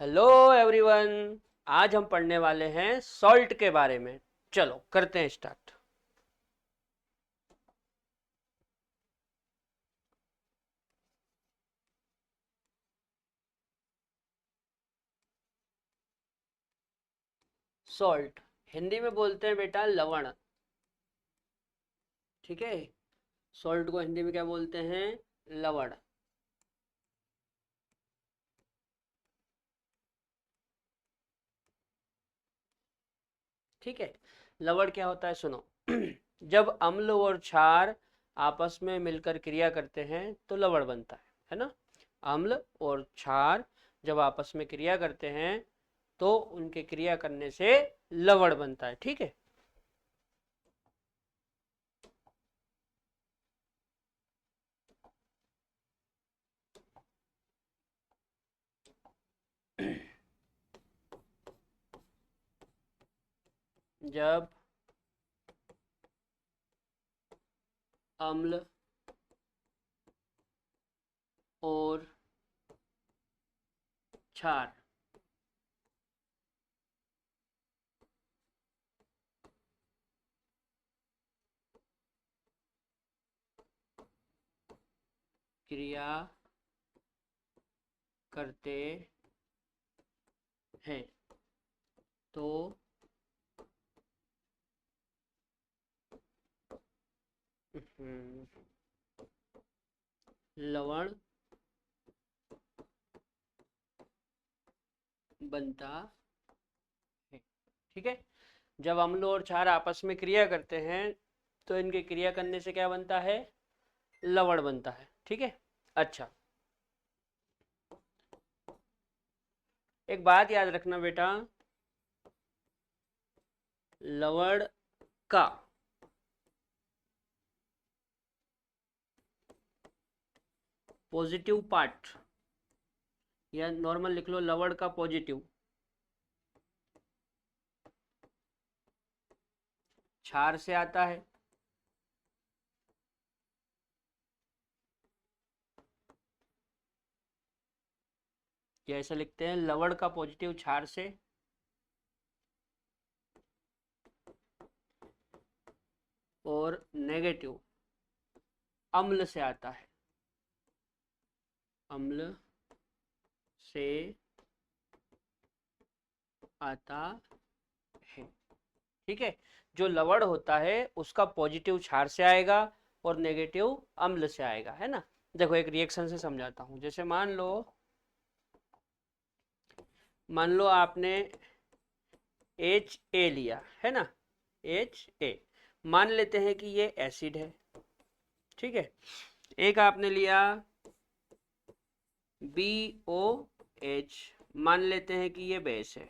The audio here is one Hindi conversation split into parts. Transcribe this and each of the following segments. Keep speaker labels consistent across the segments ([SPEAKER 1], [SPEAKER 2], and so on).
[SPEAKER 1] Hello everyone. आज हम पढ़ने वाले हैं सॉल्ट के बारे में। चलो करते हैं स्टार्ट। सॉल्ट हिंदी में बोलते हैं बेटा लवण। ठीक है। सॉल्ट को हिंदी में क्या बोलते हैं? लवण। ठीक है। लवण क्या होता है सुनो। जब अम्ल और क्षार आपस में मिलकर क्रिया करते हैं तो लवण बनता है ना। अम्ल और क्षार जब आपस में क्रिया करते हैं तो उनके क्रिया करने से लवण बनता है। ठीक है। जब अम्ल और क्षार क्रिया करते हैं तो लवण बनता है। ठीक है। जब अम्ल और क्षार आपस में क्रिया करते हैं तो इनके क्रिया करने से क्या बनता है? लवण बनता है। ठीक है। अच्छा, एक बात याद रखना बेटा। लवण का पॉजिटिव पार्ट, या नॉर्मल लिख लो लवण का पॉजिटिव, क्षार से आता है। या ऐसा लिखते हैं लवण का पॉजिटिव क्षार से और नेगेटिव अम्ल से आता है। अम्ल से आता है। ठीक है। जो लवण होता है उसका पॉजिटिव क्षार से आएगा और नेगेटिव अम्ल से आएगा, है ना। देखो एक रिएक्शन से समझाता हूं। जैसे मान लो आपने एच ए लिया है ना। एच ए मान लेते हैं कि ये एसिड है। ठीक है। एक आपने लिया बी ओ एच, मान लेते हैं कि ये बेस है।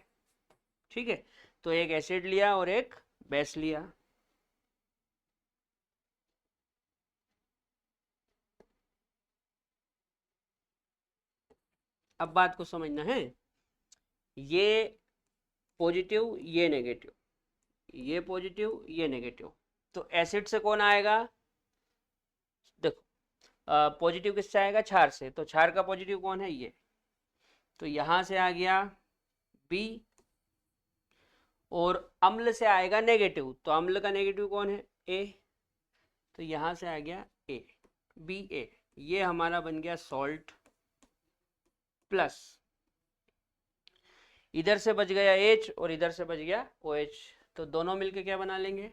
[SPEAKER 1] ठीक है। तो एक एसिड लिया और एक बेस लिया। अब बात को समझना है। ये पॉजिटिव ये नेगेटिव, ये पॉजिटिव ये नेगेटिव, तो एसिड से कौन आएगा? देखो पॉजिटिव किससे आएगा? क्षार से। तो क्षार का पॉजिटिव कौन है? ये। तो यहां से आ गया बी। और अम्ल से आएगा नेगेटिव, तो अम्ल का नेगेटिव कौन है? ए। तो यहां से आ गया ए, बी ए। ये हमारा बन गया सॉल्ट। प्लस इधर से बच गया एच और इधर से बच गया ओ एच। तो दोनों मिलके क्या बना लेंगे?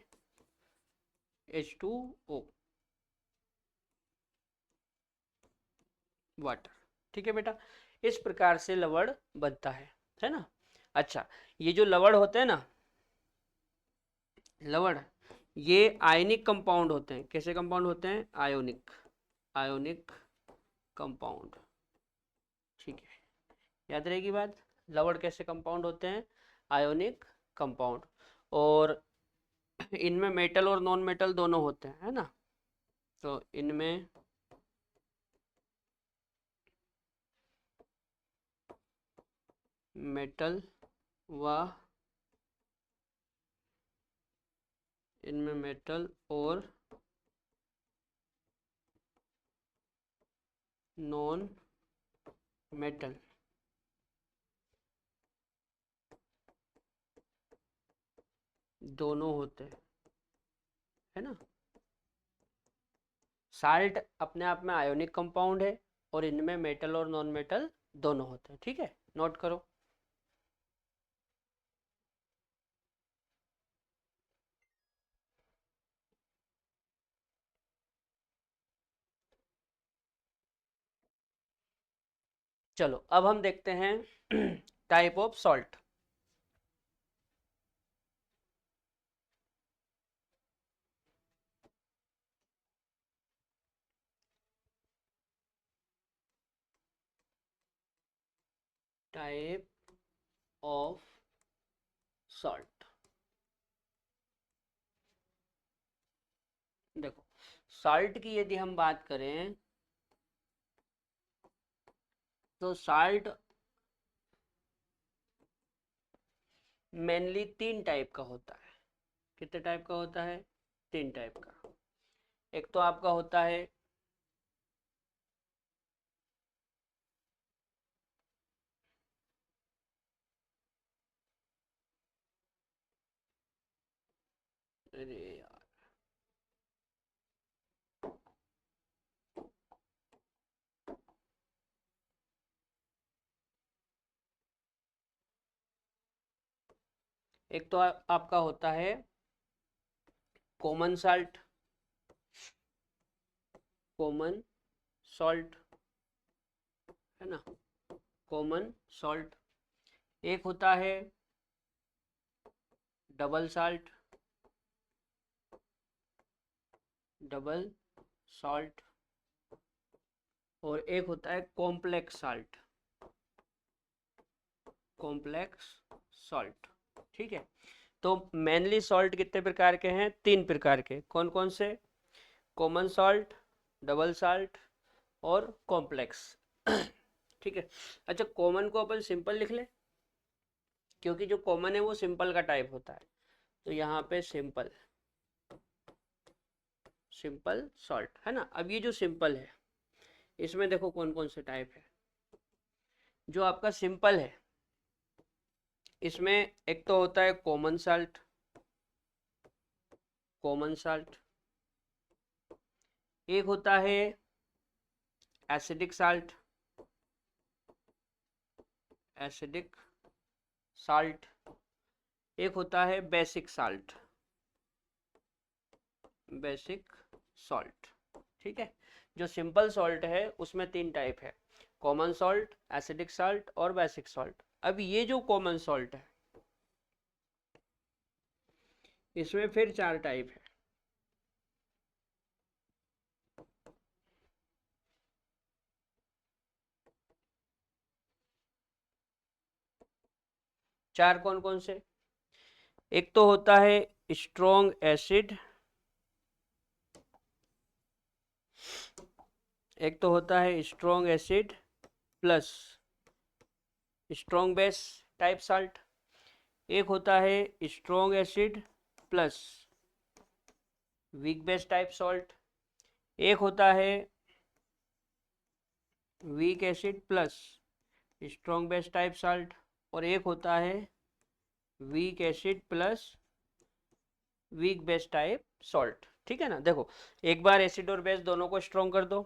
[SPEAKER 1] H2O, water. ठीक है बेटा। इस प्रकार से लवण बनता है ना। अच्छा, ये जो लवण होते हैं ना, लवण, ये आयनिक कंपाउंड होते हैं। कैसे कंपाउंड होते हैं? Ionic, ionic compound. ठीक है। याद रहेगी बात। लवण कैसे कंपाउंड होते हैं? Ionic compound. और इनमें मेटल और नॉन मेटल दोनों होते हैं, है ना। तो इनमें मेटल व इनमें मेटल और नॉन मेटल दोनों होते हैं, है ना। साल्ट अपने आप में आयोनिक कंपाउंड है और इनमें मेटल और नॉन मेटल दोनों होते हैं, ठीक है, नोट करो। चलो अब हम देखते हैं type of salt. Type of salt, देखो सॉल्ट की यदि हम बात करें तो सॉल्ट मेनली तीन टाइप का होता है। कितने टाइप का होता है? तीन टाइप का। एक तो आपका होता है अरे यार, एक तो आपका होता है कॉमन सॉल्ट, कॉमन सॉल्ट, है ना, कॉमन सॉल्ट। एक होता है डबल सॉल्ट, डबल सॉल्ट। और एक होता है कॉम्प्लेक्स सॉल्ट, कॉम्प्लेक्स सॉल्ट, ठीक है। तो मेनली सॉल्ट कितने प्रकार के हैं? तीन प्रकार के। कौन कौन से? कॉमन सॉल्ट, डबल सॉल्ट और कॉम्प्लेक्स ठीक है। अच्छा, कॉमन को अपन सिंपल लिख ले, क्योंकि जो कॉमन है वो सिंपल का टाइप होता है। तो यहाँ पे सिंपल, सिंपल सॉल्ट, है ना। अब ये जो सिंपल है इसमें देखो कौन कौन से टाइप है। जो आपका सिंपल है इसमें एक तो होता है कॉमन सॉल्ट, कॉमन सॉल्ट। एक होता है एसिडिक सॉल्ट, एसिडिक सॉल्ट। एक होता है बेसिक सॉल्ट, बेसिक सॉल्ट, ठीक है। जो सिंपल सॉल्ट है उसमें तीन टाइप है, कॉमन सॉल्ट, एसिडिक सॉल्ट और बेसिक सॉल्ट। अब ये जो कॉमन सॉल्ट है इसमें फिर चार टाइप है। चार कौन कौन से? एक तो होता है स्ट्रॉन्ग एसिड, एक तो होता है strong acid plus strong base type salt. एक होता है strong acid plus weak base type salt. एक होता है weak acid plus strong base type salt. और एक होता है weak acid plus weak base type salt, ठीक है ना। देखो एक बार एसिड और बेस दोनों को स्ट्रॉन्ग कर दो,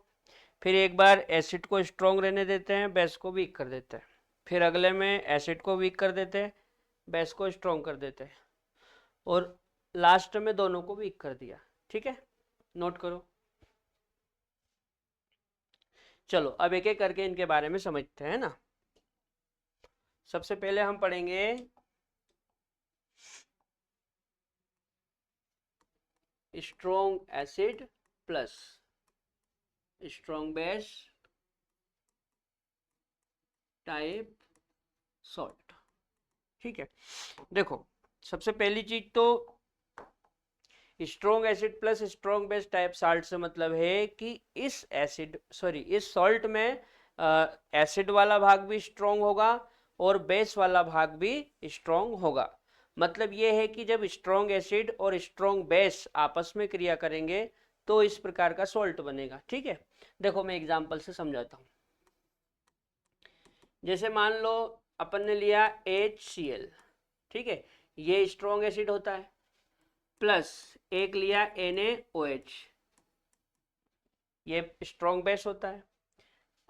[SPEAKER 1] फिर एक बार एसिड को स्ट्रॉन्ग रहने देते हैं, बेस को वीक कर देते हैं, फिर अगले में एसिड को वीक कर देते हैं, बेस को स्ट्रॉन्ग कर देते हैं, और लास्ट में दोनों को वीक कर दिया, ठीक है, नोट करो। चलो अब एक एक करके इनके बारे में समझते हैं ना। सबसे पहले हम पढ़ेंगे strong acid plus strong base type salt, ठीक है। देखो सबसे पहली चीज तो strong acid plus strong base type salt से मतलब है कि इस सॉल्ट में एसिड वाला भाग भी स्ट्रॉन्ग होगा और बेस वाला भाग भी स्ट्रॉन्ग होगा। मतलब ये है कि जब स्ट्रॉन्ग एसिड और स्ट्रॉन्ग बेस आपस में क्रिया करेंगे तो इस प्रकार का सॉल्ट बनेगा, ठीक है। देखो मैं एग्जांपल से समझाता हूँ। जैसे मान लो अपन ने लिया HCl, ठीक है, ये स्ट्रॉन्ग एसिड होता है, प्लस एक लिया NaOH, ये स्ट्रॉन्ग बेस होता है।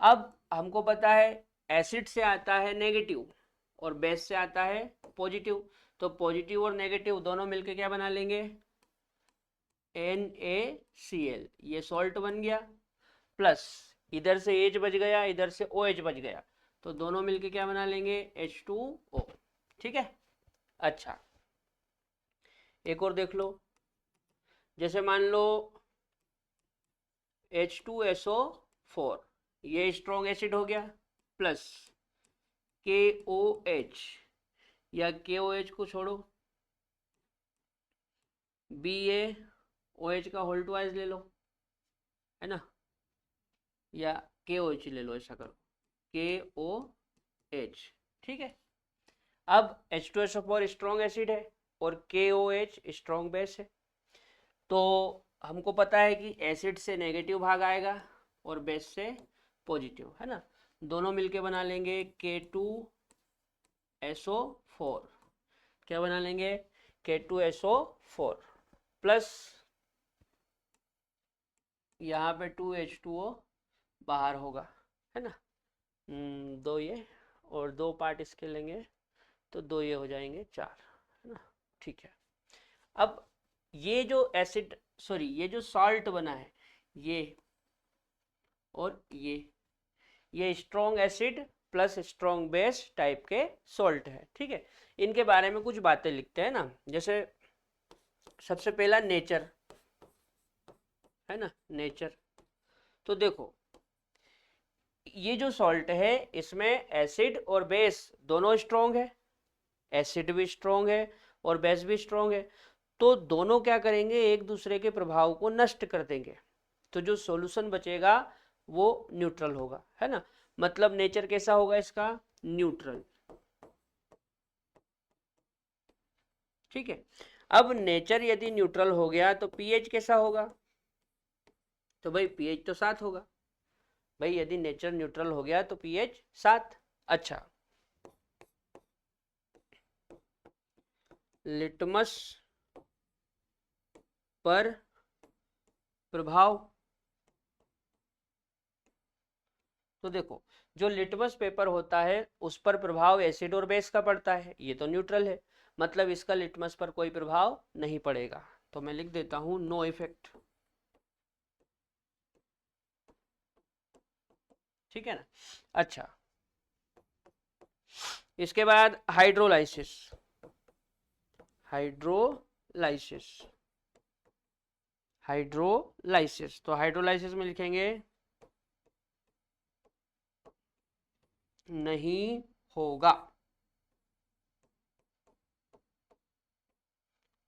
[SPEAKER 1] अब हमको पता है एसिड से आता है नेगेटिव और बेस से आता है पॉजिटिव, तो पॉजिटिव और नेगेटिव दोनों मिलके क्या बना लेंगे, NaCl, ये सॉल्ट बन गया। प्लस इधर से H बच गया, इधर से OH बच गया, तो दोनों मिलके क्या बना लेंगे, H2O। ठीक है। अच्छा, एक और देख लो, जैसे मान लो H2SO4, ये स्ट्रॉन्ग एसिड हो गया, प्लस KOH, या KOH को छोड़ो, BaOH का होल ट्वाइस ले लो, है ना, या KOH ले लो, ऐसा करो KOH। ठीक है। अब H2SO4 स्ट्रॉन्ग एसिड है और KOH स्ट्रॉन्ग बेस है, तो हमको पता है कि एसिड से नेगेटिव भाग आएगा और बेस से पॉजिटिव, है ना, दोनों मिलके बना लेंगे K2SO4। क्या बना लेंगे, K2SO4 प्लस यहाँ पे 2H2O बाहर होगा, है ना, दो ये और दो पार्ट इसके लेंगे तो दो ये हो जाएंगे 4, है ना। ठीक है। अब ये जो एसिड, सॉरी, ये जो सॉल्ट बना है, ये और ये strong acid plus strong base type के सॉल्ट है। ठीक है। इनके बारे में कुछ बातें लिखते हैं ना, जैसे सबसे पहला नेचर, है ना, नेचर। तो देखो ये जो सॉल्ट है इसमें एसिड और बेस दोनों स्ट्रॉन्ग है, एसिड भी स्ट्रॉन्ग है और बेस भी स्ट्रॉन्ग है, तो दोनों क्या करेंगे, एक दूसरे के प्रभाव को नष्ट कर देंगे, तो जो सॉल्यूशन बचेगा वो न्यूट्रल होगा, है ना। मतलब नेचर कैसा होगा इसका, न्यूट्रल। ठीक है। अब नेचर यदि न्यूट्रल हो गया तो पीएच कैसा होगा, तो भाई पीएच तो 7 होगा। भाई यदि नेचर न्यूट्रल हो गया तो पीएच 7। अच्छा, लिटमस पर प्रभाव, तो देखो जो लिटमस पेपर होता है उस पर प्रभाव एसिड और बेस का पड़ता है, ये तो न्यूट्रल है, मतलब इसका लिटमस पर कोई प्रभाव नहीं पड़ेगा, तो मैं लिख देता हूं नो इफेक्ट। ठीक है ना। अच्छा, इसके बाद हाइड्रोलाइसिस, हाइड्रोलाइसिस, हाइड्रोलाइसिस, तो हाइड्रोलाइसिस में लिखेंगे नहीं होगा,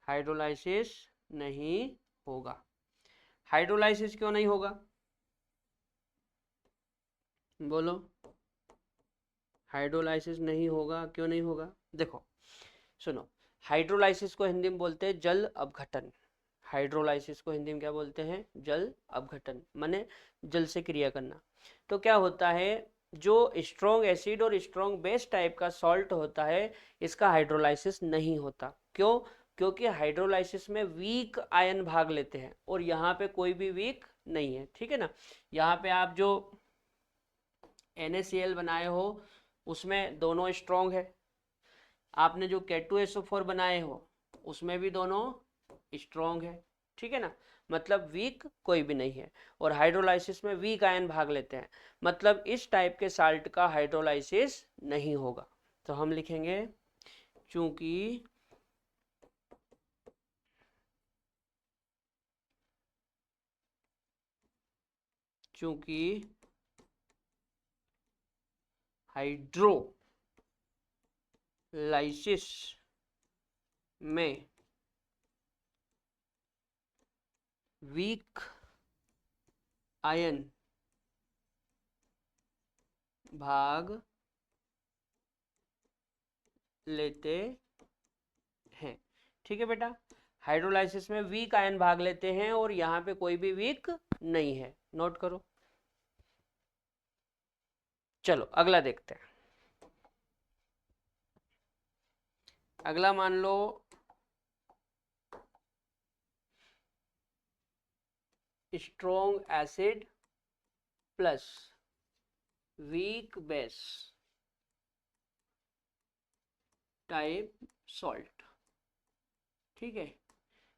[SPEAKER 1] हाइड्रोलाइसिस नहीं होगा। हाइड्रोलाइसिस क्यों नहीं होगा, बोलो, हाइड्रोलाइसिस नहीं होगा, क्यों नहीं होगा। देखो सुनो, हाइड्रोलाइसिस को हिंदी में बोलते हैं जल अपघटन, हाइड्रोलाइसिस को हिंदी में क्या बोलते हैं, जल अपघटन, माने जल से क्रिया करना। तो क्या होता है, जो स्ट्रॉन्ग एसिड और स्ट्रॉन्ग बेस टाइप का सॉल्ट होता है इसका हाइड्रोलाइसिस नहीं होता, क्यों, क्योंकि हाइड्रोलाइसिस में वीक आयन भाग लेते हैं और यहाँ पे कोई भी वीक नहीं है। ठीक है ना। यहाँ पे आप जो NaCl बनाए हो उसमें दोनों स्ट्रॉन्ग है, आपने जो K2SO4 बनाए हो उसमें भी दोनों स्ट्रॉन्ग है। ठीक है ना, मतलब वीक कोई भी नहीं है, और हाइड्रोलाइसिस में वीक आयन भाग लेते हैं, मतलब इस टाइप के साल्ट का हाइड्रोलाइसिस नहीं होगा। तो हम लिखेंगे चूंकि चूंकि हाइड्रोलाइसिस में वीक आयन भाग लेते हैं। ठीक है बेटा, हाइड्रोलाइसिस में वीक आयन भाग लेते हैं और यहाँ पे कोई भी वीक नहीं है, नोट करो। चलो अगला देखते हैं। अगला मान लो strong acid plus weak base type salt. ठीक है,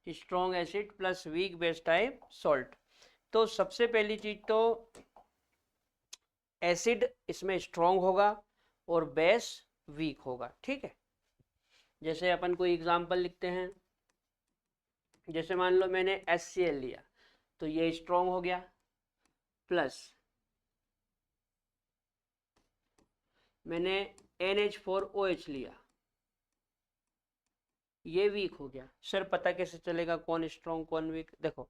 [SPEAKER 1] strong acid plus weak base type salt. तो सबसे पहली चीज तो एसिड इसमें स्ट्रॉन्ग होगा और बेस वीक होगा। ठीक है, जैसे अपन कोई एग्जांपल लिखते हैं, जैसे मान लो मैंने HCl लिया तो ये स्ट्रॉन्ग हो गया, प्लस मैंने NH4OH लिया, ये वीक हो गया। सर पता कैसे चलेगा कौन स्ट्रॉन्ग कौन वीक? देखो,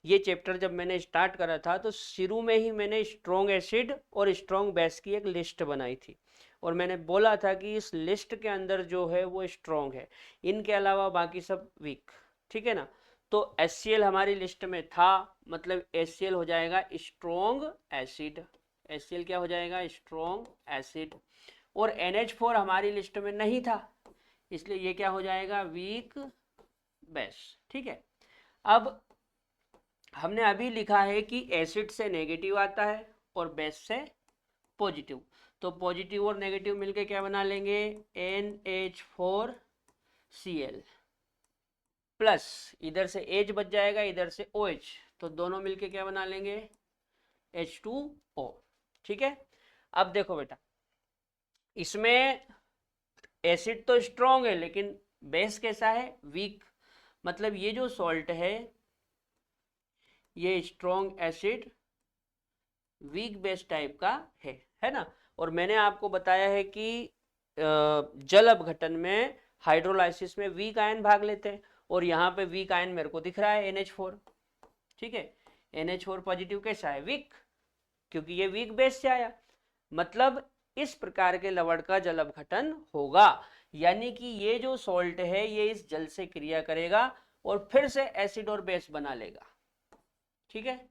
[SPEAKER 1] ये चैप्टर जब मैंने स्टार्ट करा था तो शुरू में ही मैंने स्ट्रॉन्ग एसिड और स्ट्रॉन्ग बेस की एक लिस्ट बनाई थी और मैंने बोला था कि इस लिस्ट के अंदर जो है वो स्ट्रॉन्ग है, इनके अलावा बाकी सब वीक। ठीक है ना, तो HCl हमारी लिस्ट में था, मतलब HCl हो जाएगा स्ट्रॉन्ग एसिड। HCl क्या हो जाएगा? Strong acid. और NH4 हमारी लिस्ट में नहीं था, इसलिए ये क्या हो जाएगा? Weak base. ठीक है, अब हमने अभी लिखा है कि एसिड से नेगेटिव आता है और बेस से पॉजिटिव, तो पॉजिटिव और नेगेटिव मिलके क्या बना लेंगे? NH4Cl प्लस इधर से H बच जाएगा, इधर से OH, तो दोनों मिलके क्या बना लेंगे? H2O। ठीक है, अब देखो बेटा, इसमें एसिड तो स्ट्रॉन्ग है लेकिन बेस कैसा है? वीक। मतलब ये जो सॉल्ट है ये strong acid weak base type का है ना। और मैंने आपको बताया है कि जल अपघटन में हाइड्रोलाइसिस में वीक आयन भाग लेते हैं और यहाँ पे वीक आयन मेरे को दिख रहा है NH4। ठीक है, NH4 पॉजिटिव कैसा है? वीक, क्योंकि ये वीक बेस से आया। मतलब इस प्रकार के लवण का जल अपघटन होगा, यानी कि ये जो सॉल्ट है ये इस जल से क्रिया करेगा और फिर से एसिड और बेस बना लेगा। ठीक है,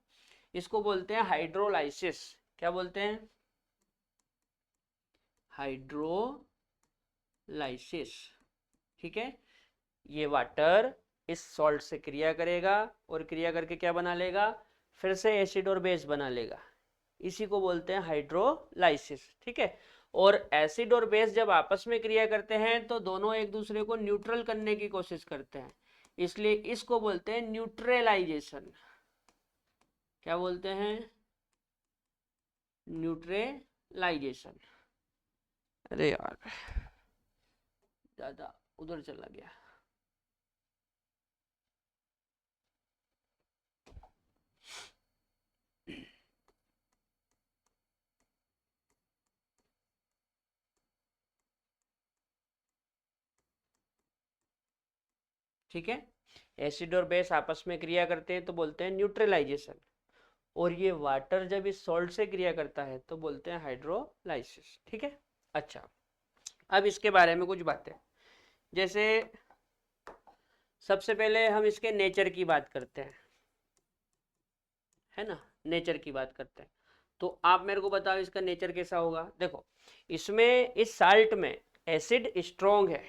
[SPEAKER 1] इसको बोलते हैं हाइड्रोलाइसिस। क्या बोलते हैं? हाइड्रोलाइसिस। ठीक है, ये वाटर इस सॉल्ट से क्रिया करेगा और क्रिया करके क्या बना लेगा? फिर से एसिड और बेस बना लेगा, इसी को बोलते हैं हाइड्रोलाइसिस। ठीक है, और एसिड और बेस जब आपस में क्रिया करते हैं तो दोनों एक दूसरे को न्यूट्रल करने की कोशिश करते हैं, इसलिए इसको बोलते हैं न्यूट्रलाइजेशन। क्या बोलते हैं? न्यूट्रलाइजेशन। अरे यार ज्यादा उधर चला गया। ठीक है, एसिड और बेस आपस में क्रिया करते हैं तो बोलते हैं न्यूट्रलाइजेशन, और ये वाटर जब इस सॉल्ट से क्रिया करता है तो बोलते हैं हाइड्रोलाइसिस। ठीक है, अच्छा, अब इसके बारे में कुछ बातें, जैसे सबसे पहले हम इसके नेचर की बात करते हैं, है ना, नेचर की बात करते हैं। तो आप मेरे को बताओ इसका नेचर कैसा होगा? देखो, इसमें इस साल्ट में एसिड स्ट्रॉन्ग है।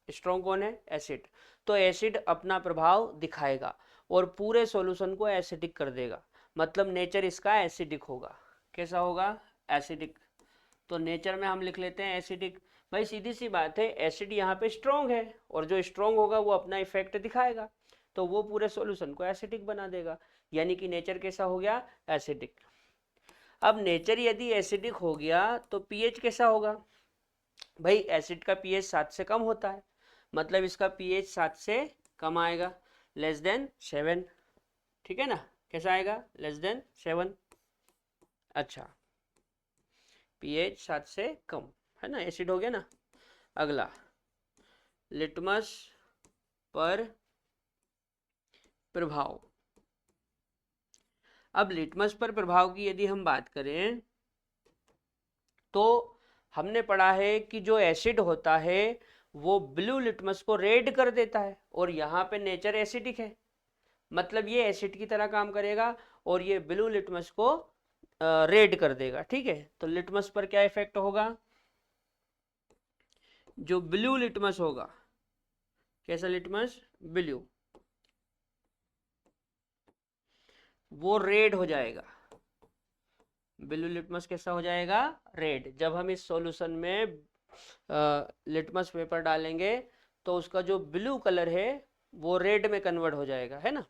[SPEAKER 1] स्ट्रॉन्ग कौन है? एसिड। तो एसिड अपना प्रभाव दिखाएगा और पूरे सॉल्यूशन को एसिडिक कर देगा, मतलब नेचर इसका एसिडिक होगा। कैसा होगा? एसिडिक। तो नेचर में हम लिख लेते हैं एसिडिक। भाई सीधी सी बात है, एसिड यहाँ पे स्ट्रॉन्ग है और जो स्ट्रॉन्ग होगा वो अपना इफेक्ट दिखाएगा, तो वो पूरे सॉल्यूशन को एसिडिक बना देगा, यानी कि नेचर कैसा हो गया? एसिडिक। अब नेचर यदि एसिडिक हो गया तो पीएच कैसा होगा? भाई एसिड का पीएच 7 से कम होता है, मतलब इसका पीएच 7 से कम आएगा, लेस देन 7। ठीक है ना, कैसा आएगा? Less than 7। अच्छा, पीएच 7 से कम, है ना, एसिड हो गया ना। अगला, लिटमस पर प्रभाव। अब लिटमस पर प्रभाव की यदि हम बात करें तो हमने पढ़ा है कि जो एसिड होता है वो ब्लू लिटमस को रेड कर देता है, और यहाँ पे नेचर एसिडिक है, मतलब ये एसिड की तरह काम करेगा और ये ब्लू लिटमस को रेड कर देगा। ठीक है, तो लिटमस पर क्या इफेक्ट होगा? जो ब्लू लिटमस होगा, कैसा लिटमस? ब्लू। वो रेड हो जाएगा। ब्लू लिटमस कैसा हो जाएगा? रेड। जब हम इस सॉल्यूशन में लिटमस पेपर डालेंगे तो उसका जो ब्लू कलर है वो रेड में कन्वर्ट हो जाएगा, है ना।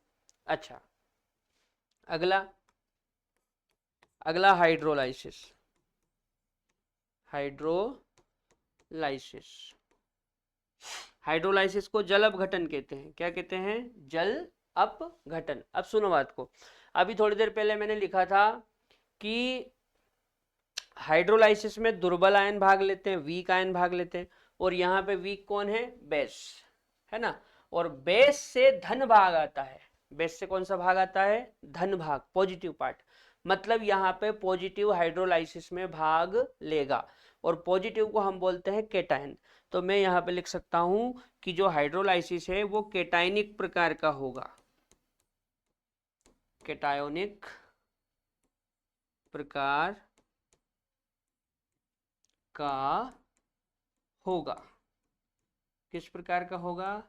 [SPEAKER 1] अच्छा, अगला अगला हाइड्रोलाइसिस। हाइड्रोलाइसिस हाइड्रोलाइसिस को जल अपघटन कहते हैं। क्या कहते हैं? जल अपघटन। अब सुनो बात को। अभी थोड़ी देर पहले मैंने लिखा था कि हाइड्रोलाइसिस में दुर्बल आयन भाग लेते हैं, वीक आयन भाग लेते हैं, और यहाँ पे वीक कौन है? बेस, है ना। और बेस से धन भाग आता है। बेस से कौन सा भाग आता है? धन भाग, पॉजिटिव पार्ट। मतलब यहाँ पे पॉजिटिव हाइड्रोलाइसिस में भाग लेगा, और पॉजिटिव को हम बोलते हैं केटायन। तो मैं यहाँ पे लिख सकता हूं कि जो हाइड्रोलाइसिस है वो केटायनिक प्रकार का होगा। केटायोनिक प्रकार का होगा। किस प्रकार का होगा?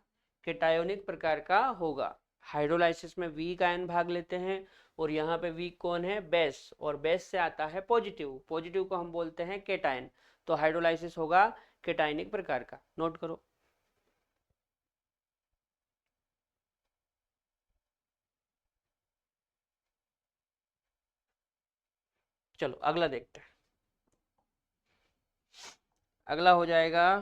[SPEAKER 1] केटायोनिक प्रकार का होगा। हाइड्रोलाइसिस में वीक आयन भाग लेते हैं, और यहाँ पे वीक कौन है? बेस, और बेस से आता है पॉजिटिव। पॉजिटिव को हम बोलते हैं केटायन। तो हाइड्रोलाइसिस होगा केटायनिक प्रकार का। नोट करो। चलो अगला देखते हैं। अगला हो जाएगा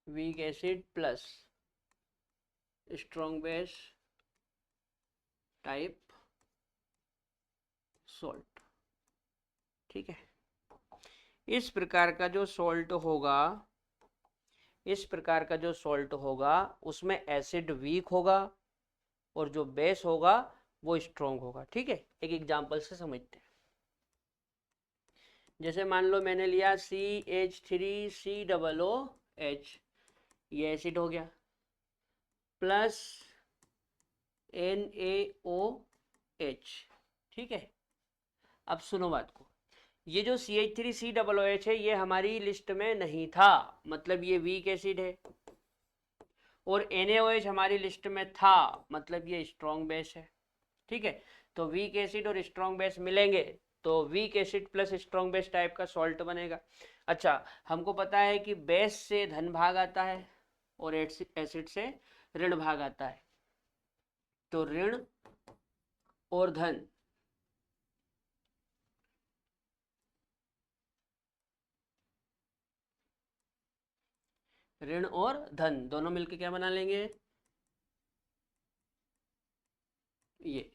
[SPEAKER 1] weak acid plus strong base type salt. ठीक है। इस प्रकार का जो सॉल्ट होगा, इस प्रकार का जो सॉल्ट होगा उसमें एसिड वीक होगा और जो बेस होगा वो स्ट्रॉन्ग होगा। ठीक है, एक एग्जांपल से समझते हैं। जैसे मान लो मैंने लिया CH3COOH, ये एसिड हो गया, प्लस NaOH। ठीक है। अब सुनो बात को। ये जो CH3COOH है ये हमारी लिस्ट में नहीं था, मतलब ये वीक एसिड है, और NaOH हमारी लिस्ट में था, मतलब ये स्ट्रॉन्ग बेस है। ठीक है। तो वीक एसिड और स्ट्रॉन्ग बेस मिलेंगे तो weak acid plus strong base type का सॉल्ट बनेगा। अच्छा, हमको पता है कि बेस से धन भाग आता है और एसिड से ऋण भाग आता है। तो ऋण और धन, ऋण और धन दोनों मिलके क्या बना लेंगे? ये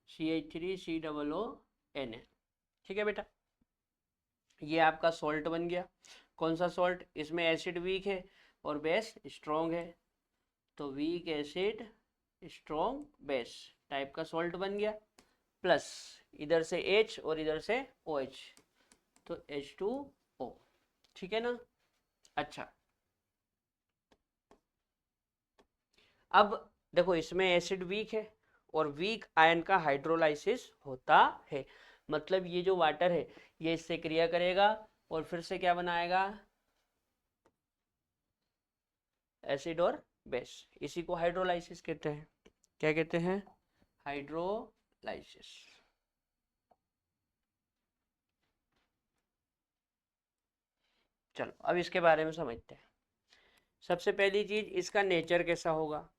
[SPEAKER 1] CH3COONA। ठीक है बेटा, ये आपका सॉल्ट बन गया। कौन सा सॉल्ट? इसमें एसिड वीक है और बेस स्ट्रॉन्ग है, तो weak acid strong base type का सॉल्ट बन गया। प्लस इधर से H और इधर से OH, तो H2O। ठीक है ना। अच्छा, अब देखो इसमें एसिड वीक है और वीक आयन का हाइड्रोलाइसिस होता है, मतलब ये जो वाटर है ये इससे क्रिया करेगा और फिर से क्या बनाएगा? एसिड और बेस। इसी को हाइड्रोलाइसिस कहते हैं। क्या कहते हैं? हाइड्रोलाइसिस। चलो अब इसके बारे में समझते हैं। सबसे पहली चीज, इसका नेचर कैसा होगा?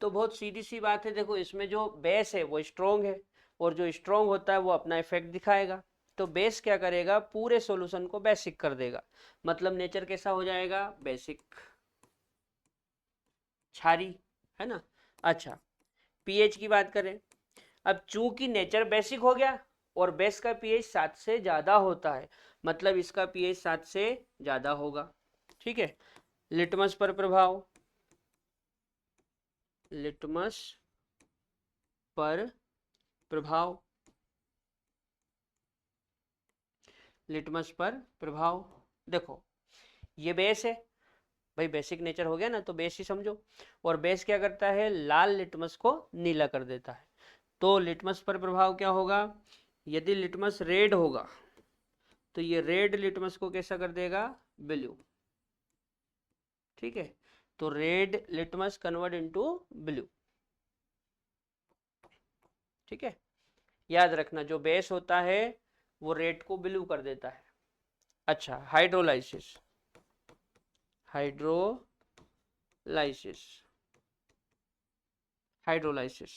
[SPEAKER 1] तो बहुत सीधी सी बात है, देखो इसमें जो बेस है वो स्ट्रॉन्ग है, और जो स्ट्रॉन्ग होता है वो अपना इफेक्ट दिखाएगा। तो बेस क्या करेगा? पूरे सॉल्यूशन को बेसिक कर देगा, मतलब नेचर कैसा हो जाएगा? बेसिक, क्षारी, है ना। अच्छा, पीएच की बात करें। अब चूंकि नेचर बेसिक हो गया और बेस का पीएच 7 से ज्यादा होता है, मतलब इसका पीएच 7 से ज्यादा होगा। ठीक है। लिटमस पर प्रभाव, लिटमस पर प्रभाव, लिटमस पर प्रभाव। देखो ये बेस है भाई, बेसिक नेचर हो गया ना, तो बेस ही समझो। और बेस क्या करता है? लाल लिटमस को नीला कर देता है। तो लिटमस पर प्रभाव क्या होगा? यदि लिटमस रेड होगा तो ये रेड लिटमस को कैसा कर देगा, ब्लू। ठीक है, तो red litmus convert into blue. ठीक है, याद रखना जो बेस होता है वो रेड को ब्लू कर देता है। अच्छा, हाइड्रोलाइसिस, हाइड्रोलाइसिस, हाइड्रोलाइसिस।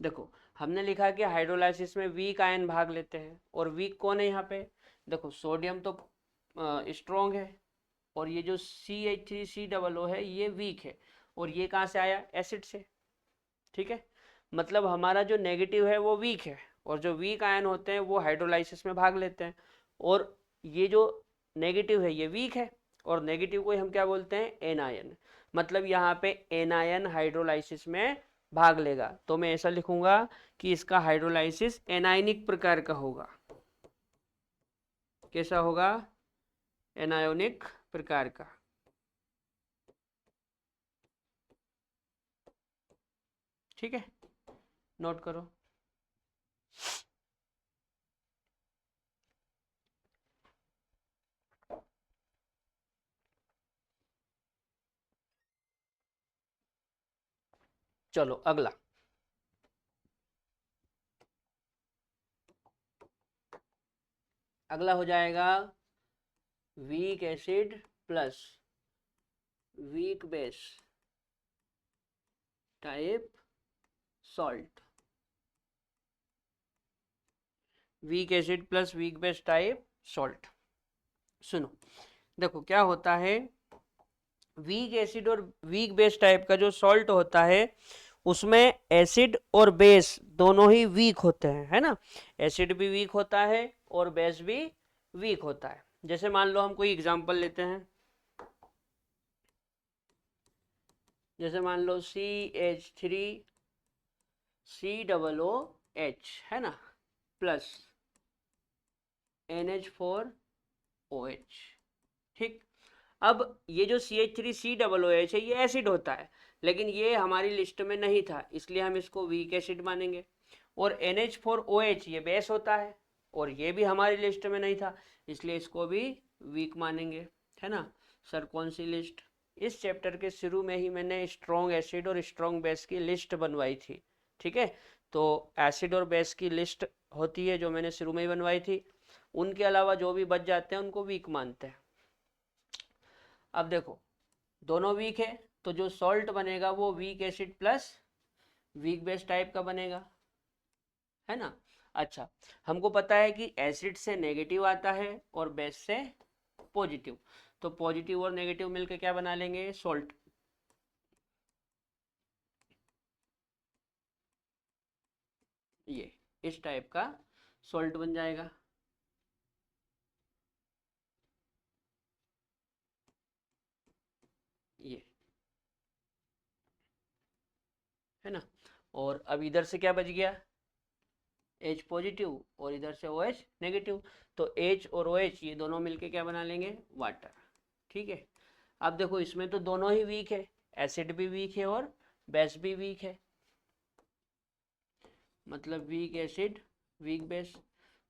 [SPEAKER 1] देखो हमने लिखा कि हाइड्रोलाइसिस में वीक आयन भाग लेते हैं, और वीक कौन है यहाँ पे, देखो सोडियम तो स्ट्रॉन्ग है, और ये जो CH3COO है ये वीक है, और ये कहाँ से आया, एसिड से। ठीक है, मतलब हमारा जो नेगेटिव है वो वीक है, और जो वीक आयन होते हैं वो हाइड्रोलाइसिस में भाग लेते हैं, और ये जो नेगेटिव है ये वीक है, और नेगेटिव को हम क्या बोलते हैं, एन आयन। मतलब यहाँ पे एन आयन हाइड्रोलाइसिस में भाग लेगा, तो मैं ऐसा लिखूंगा कि इसका हाइड्रोलाइसिस एनायनिक प्रकार का होगा। कैसा होगा, एनायोनिक प्रकार का। ठीक है, नोट करो। चलो अगला, अगला हो जाएगा weak acid plus weak base type salt. Weak acid plus weak base type salt. सुनो, देखो क्या होता है, वीक एसिड और वीक बेस टाइप का जो सॉल्ट होता है उसमें एसिड और बेस दोनों ही वीक होते हैं, है ना। एसिड भी वीक होता है और बेस भी वीक होता है। जैसे मान लो हम कोई एग्जांपल लेते हैं, जैसे मान लो CH3COOH है ना, प्लस NH4OH। ठीक, अब ये जो CH3COOH है ये एसिड होता है, लेकिन ये हमारी लिस्ट में नहीं था, इसलिए हम इसको वीक एसिड मानेंगे। और NH4OH ये बेस होता है, और ये भी हमारी लिस्ट में नहीं था, इसलिए इसको भी वीक मानेंगे, है ना। सर कौन सी लिस्ट, इस चैप्टर के शुरू में ही मैंने स्ट्रॉन्ग एसिड और स्ट्रॉन्ग बेस की लिस्ट बनवाई थी। ठीक है, तो एसिड और बेस की लिस्ट होती है जो मैंने शुरू में ही बनवाई थी, उनके अलावा जो भी बच जाते हैं उनको वीक मानते हैं। अब देखो दोनों वीक है, तो जो सॉल्ट बनेगा वो weak acid plus weak base type का बनेगा, है ना। अच्छा, हमको पता है कि एसिड से नेगेटिव आता है और बेस से पॉजिटिव, तो पॉजिटिव और नेगेटिव मिलकर क्या बना लेंगे, सॉल्ट। ये इस टाइप का सॉल्ट बन जाएगा। ये है ना, और अब इधर से क्या बच गया, H पॉजिटिव और इधर से OH नेगेटिव, तो H और OH ये दोनों मिलके क्या बना लेंगे, वाटर। ठीक है, अब देखो इसमें तो दोनों ही वीक है, एसिड भी वीक है और बेस भी वीक है, मतलब वीक एसिड वीक बेस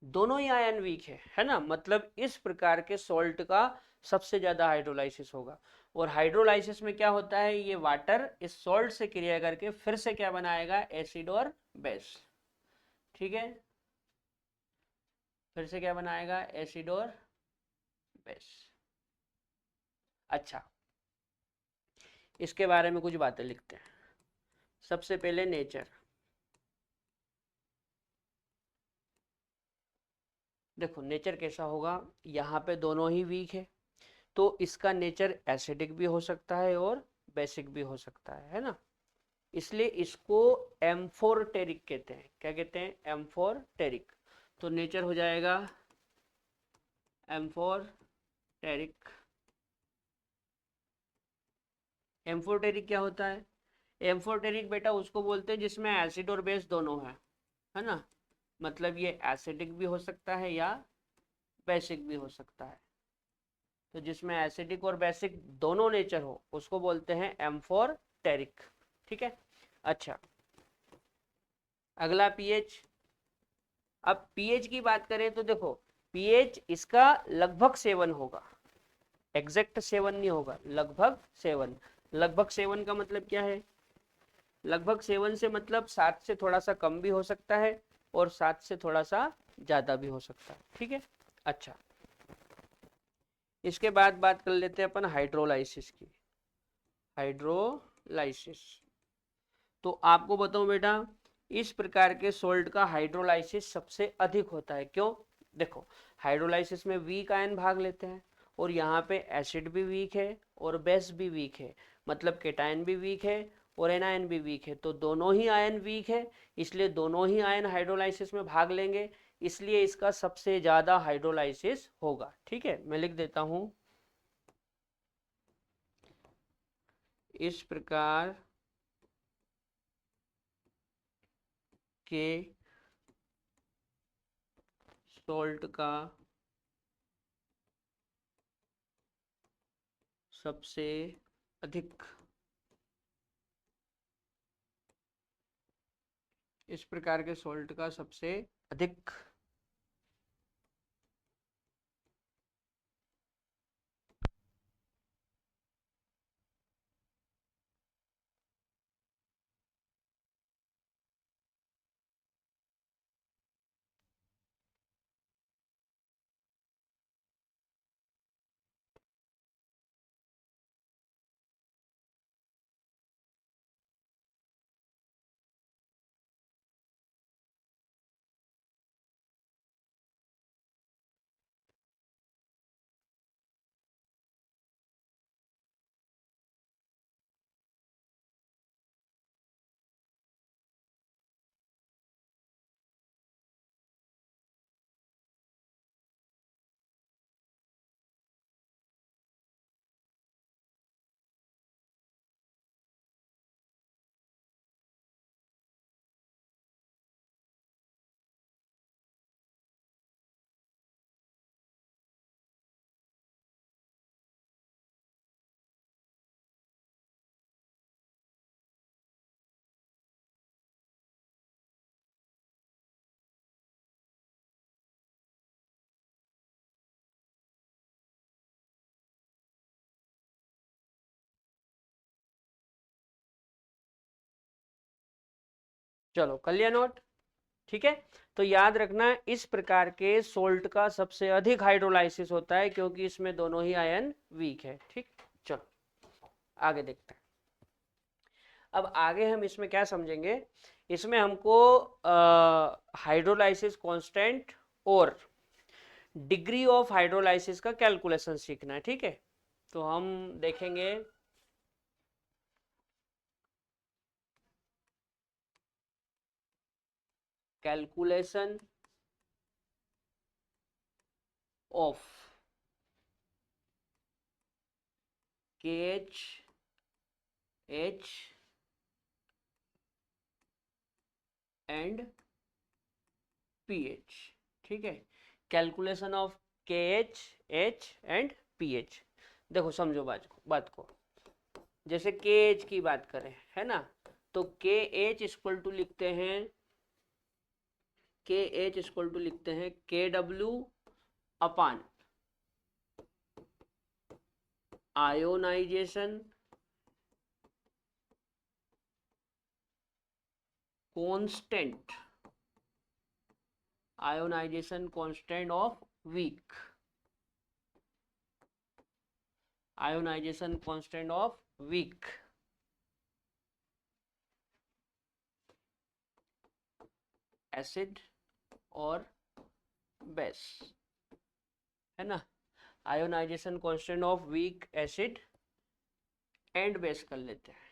[SPEAKER 1] दोनों ही आयन वीक है ना। मतलब इस प्रकार के सॉल्ट का सबसे ज्यादा हाइड्रोलाइसिस होगा, और हाइड्रोलाइसिस में क्या होता है, ये वाटर इस सॉल्ट से क्रिया करके फिर से क्या बनाएगा, एसिड और बेस। ठीक है, फिर से क्या बनाएगा, एसिड और बेस। अच्छा, इसके बारे में कुछ बातें लिखते हैं। सबसे पहले नेचर, देखो नेचर कैसा होगा, यहाँ पे दोनों ही वीक है, तो इसका नेचर एसिडिक भी हो सकता है और बेसिक भी हो सकता है ना। इसलिए इसको एम्फोरटेरिक कहते हैं। क्या कहते हैं, एम्फोरटेरिक। तो नेचर हो जाएगा एम्फोरटेरिक। एम्फोरटेरिक क्या होता है, एम्फोरटेरिक बेटा उसको बोलते हैं जिसमें एसिड और बेस दोनों है ना। मतलब ये एसिडिक भी हो सकता है या बेसिक भी हो सकता है, तो जिसमें एसिडिक और बेसिक दोनों नेचर हो उसको बोलते हैं एम्फोरटेरिक। ठीक है, अच्छा अगला पीएच। अब पीएच की बात करें तो देखो पीएच इसका लगभग 7 होगा, एग्जैक्ट 7 नहीं होगा, लगभग 7। लगभग 7 का मतलब क्या है? लगभग 7 से मतलब 7 से थोड़ा सा कम भी हो सकता है और 7 से थोड़ा सा ज़्यादा भी हो सकता है, ठीक है। अच्छा, इसके बाद बात कर लेते हैं अपन हाइड्रोलाइसिस की। हाइड्रोलाइसिस, तो आपको बताऊं बेटा, इस प्रकार के सोल्ट का हाइड्रोलाइसिस सबसे अधिक होता है। क्यों? देखो, हाइड्रोलाइसिस में वीक आयन भाग लेते हैं और यहाँ पे एसिड भी वीक है और बेस भी वीक है, मतलब केटायन भी वीक है और एनायन भी वीक है, तो दोनों ही आयन वीक है, इसलिए दोनों ही आयन हाइड्रोलाइसिस में भाग लेंगे, इसलिए इसका सबसे ज्यादा हाइड्रोलाइसिस होगा। ठीक है, मैं लिख देता हूं, इस प्रकार के सोल्ट का सबसे अधिक, इस प्रकार के सोल्ट का सबसे अधिक चलो कर लिया नोट। ठीक है, तो याद रखना, इस प्रकार के सोल्ट का सबसे अधिक हाइड्रोलाइसिस होता है क्योंकि इसमें दोनों ही आयन वीक है। ठीक, चलो आगे देखते हैं। अब आगे हम इसमें क्या समझेंगे, इसमें हमको हाइड्रोलाइसिस कांस्टेंट और डिग्री ऑफ हाइड्रोलाइसिस का कैलकुलेशन सीखना है। ठीक है, तो हम देखेंगे calculation of KH H and pH. ठीक है, calculation of KH H and pH. देखो समझो बात को, जैसे KH की बात करें, है ना, तो KH इक्वल टू लिखते हैं, KH इक्वल टू लिखते हैं KW upon ionization constant, ionization constant of weak, ionization constant of weak acid और बेस, है ना, ionization constant of weak acid and base कर लेते हैं,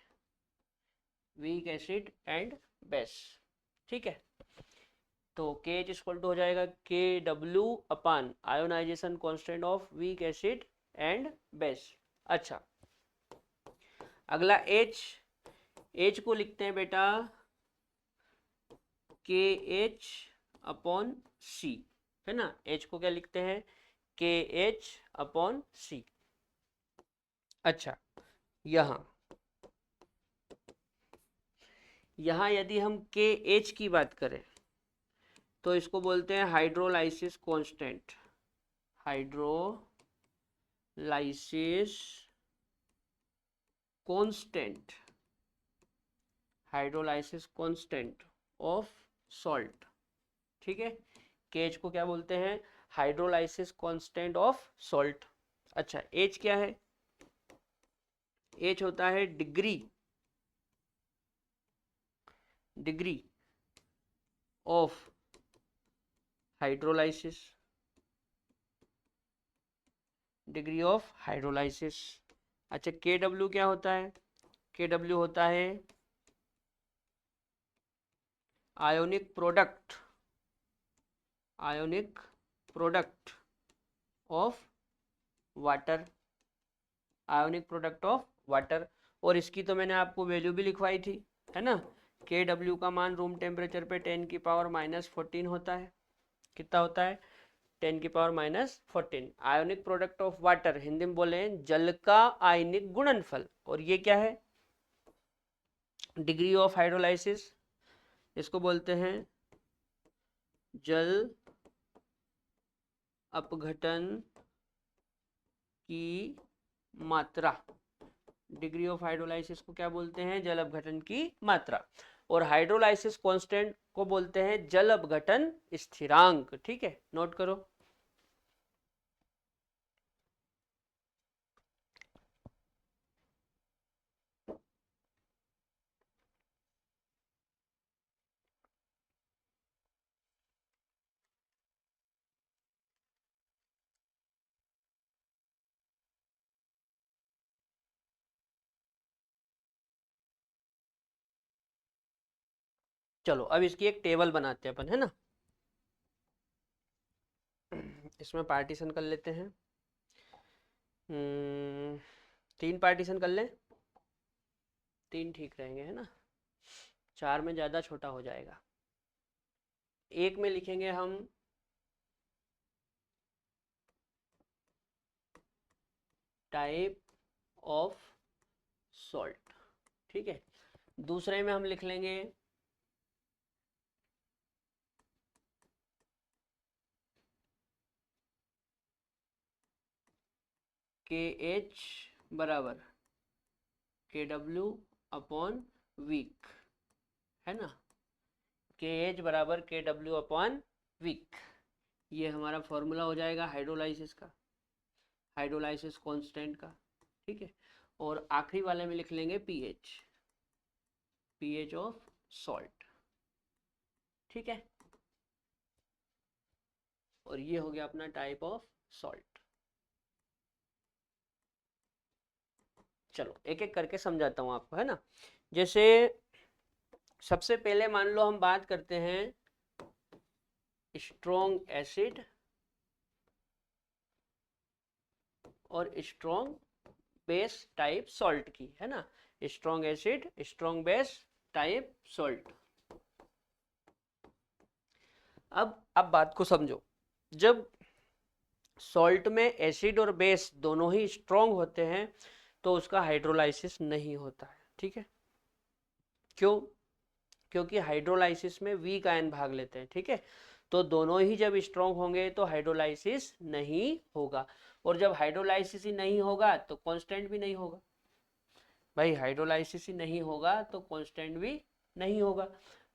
[SPEAKER 1] वीक एसिड एंड बेस। ठीक है, तो के एच इक्वल टू हो जाएगा K W upon ionization constant of weak acid and base. अच्छा, अगला एच, एच को लिखते हैं बेटा के एच अपॉन सी, है ना, एच को क्या लिखते हैं, के एच अपॉन सी। अच्छा, यहां यहां यदि हम के एच की बात करें तो इसको बोलते हैं hydrolysis constant, hydrolysis constant, hydrolysis constant of salt, ठीक है। केज को क्या बोलते हैं? Hydrolysis constant of salt. अच्छा, एच क्या है? एच होता है degree of hydrolysis, degree of hydrolysis. अच्छा, के डब्ल्यू क्या होता है? के डब्ल्यू होता है ionic product of water, ionic product of water. और इसकी तो मैंने आपको वैल्यू भी लिखवाई थी, है ना। के डब्ल्यू का मान रूम टेम्परेचर पे 10⁻⁻14 होता है। कितना होता है? 10⁻⁻14। Ionic product of water Hindi में बोले जल का आयनिक गुणनफल। और ये क्या है? डिग्री ऑफ हाइड्रोलाइसिस, इसको बोलते हैं जल अपघटन की मात्रा। डिग्री ऑफ हाइड्रोलाइसिस को क्या बोलते हैं? जल अपघटन की मात्रा। और हाइड्रोलाइसिस कांस्टेंट को बोलते हैं जल अपघटन स्थिरांक। ठीक है, नोट करो। चलो अब इसकी एक टेबल बनाते हैं अपन, है ना। इसमें पार्टीशन कर लेते हैं। 3 पार्टीशन कर लें, 3 ठीक रहेंगे, है ना। 4 में ज़्यादा छोटा हो जाएगा। एक में लिखेंगे हम टाइप ऑफ सॉल्ट, ठीक है। दूसरे में हम लिख लेंगे KH बराबर KW अपॉन वीक, है ना। KH बराबर KW अपॉन वीक, ये हमारा फॉर्मूला हो जाएगा हाइड्रोलाइसिस का, हाइड्रोलाइसिस कांस्टेंट का, ठीक है। और आखिरी वाले में लिख लेंगे पीएच ऑफ सॉल्ट, ठीक है। और ये हो गया अपना टाइप ऑफ सॉल्ट। चलो एक एक करके समझाता हूँ आपको, है ना। जैसे सबसे पहले मान लो हम बात करते हैं स्ट्रॉन्ग एसिड और स्ट्रॉन्ग बेस टाइप सॉल्ट की, है ना। Strong acid, strong base type salt. अब बात को समझो। जब सॉल्ट में एसिड और बेस दोनों ही स्ट्रॉन्ग होते हैं तो उसका हाइड्रोलाइसिस नहीं होता है, ठीक है। क्यों? क्योंकि हाइड्रोलाइसिस में वीक आयन भाग लेते हैं, ठीक है। तो दोनों ही जब स्ट्रॉन्ग होंगे तो हाइड्रोलाइसिस नहीं होगा। और जब हाइड्रोलाइसिस ही नहीं होगा तो कांस्टेंट भी नहीं होगा। भाई हाइड्रोलाइसिस ही नहीं होगा तो कांस्टेंट भी नहीं होगा।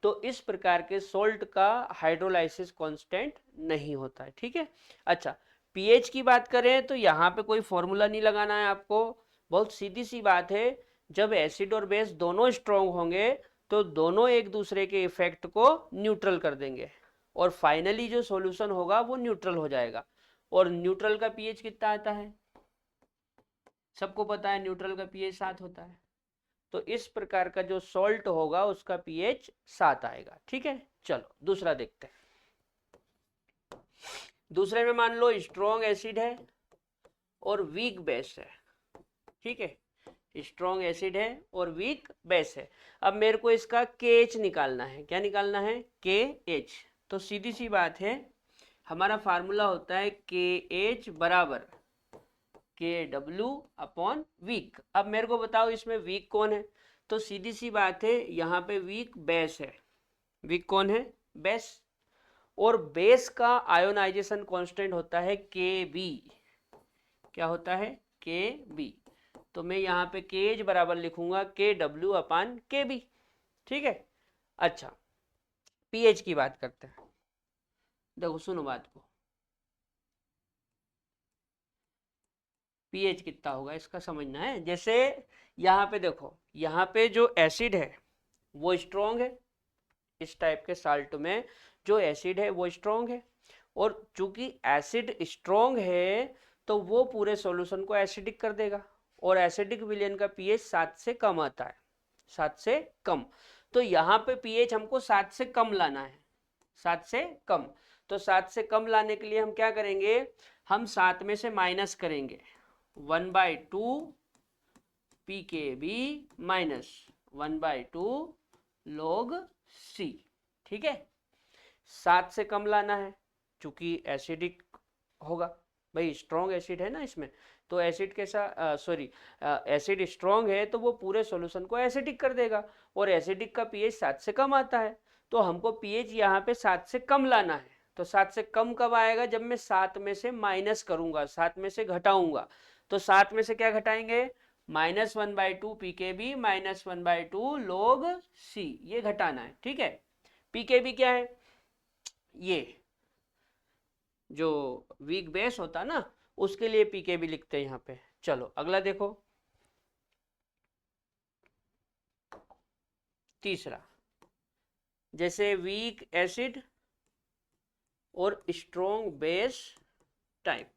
[SPEAKER 1] तो इस प्रकार के सॉल्ट का हाइड्रोलाइसिस कांस्टेंट नहीं होता है, ठीक है। अच्छा, पीएच की बात करें तो यहाँ पे कोई फॉर्मूला नहीं लगाना है आपको, बहुत सीधी सी बात है। जब एसिड और बेस दोनों स्ट्रॉन्ग होंगे तो दोनों एक दूसरे के इफेक्ट को न्यूट्रल कर देंगे और फाइनली जो सॉल्यूशन होगा वो न्यूट्रल हो जाएगा। और न्यूट्रल का पीएच कितना आता है? सबको पता है न्यूट्रल का पीएच 7 होता है। तो इस प्रकार का जो सॉल्ट होगा उसका पीएच 7 आएगा, ठीक है। चलो दूसरा देखते हैं। दूसरे में मान लो स्ट्रॉन्ग एसिड है और वीक बेस है, ठीक है। स्ट्रॉन्ग एसिड है और वीक बेस है। अब मेरे को इसका KH निकालना है। क्या निकालना है? KH। तो सीधी सी बात है, हमारा फार्मूला होता है KH बराबर KW अपॉन वीक। अब मेरे को बताओ इसमें वीक कौन है? तो सीधी सी बात है, यहाँ पे वीक बेस है। वीक कौन है? बेस। और बेस का आयोनाइजेशन कांस्टेंट होता है Kb। क्या होता है? Kb। तो मैं यहाँ पे KH बराबर लिखूंगा KW/Kb। ठीक है। अच्छा, पीएच की बात करते हैं। देखो सुनो बात को, पीएच कितना होगा इसका समझना है। जैसे यहाँ पे देखो, यहाँ पे जो एसिड है वो स्ट्रॉन्ग है, इस टाइप के साल्ट में जो एसिड है वो स्ट्रॉन्ग है, और चूंकि एसिड स्ट्रॉन्ग है तो वो पूरे सॉल्यूशन को एसिडिक कर देगा, और एसिडिक विलयन का पीएच 7 से कम आता है, 7 से कम। तो यहाँ पे पीएच हमको 7 से कम लाना है, 7 से कम। तो 7 से कम लाने के लिए हम क्या करेंगे, हम 7 में से माइनस करेंगे 1/2 pKb माइनस 1/2 log C। ठीक है, 7 से कम लाना है चूंकि एसिडिक होगा, भाई स्ट्रॉन्ग एसिड है ना इसमें, तो एसिड कैसा सॉरी एसिड स्ट्रॉन्ग है तो वो पूरे सॉल्यूशन को एसिडिक कर देगा, और एसिडिक का पीएच 7 से कम आता है। तो हमको पीएच यहाँ पे 7 से कम लाना है। तो 7 से कम कब आएगा? जब मैं 7 में से माइनस करूंगा, 7 में से घटाऊंगा। तो 7 में से क्या घटाएंगे? -1/2 pKb माइनस 1/2 log C, ये घटाना है। ठीक है, pKb क्या है? ये जो वीक बेस होता ना, उसके लिए पीकेबी लिखते हैं यहाँ पे। चलो अगला देखो, तीसरा, जैसे वीक एसिड और स्ट्रॉन्ग बेस टाइप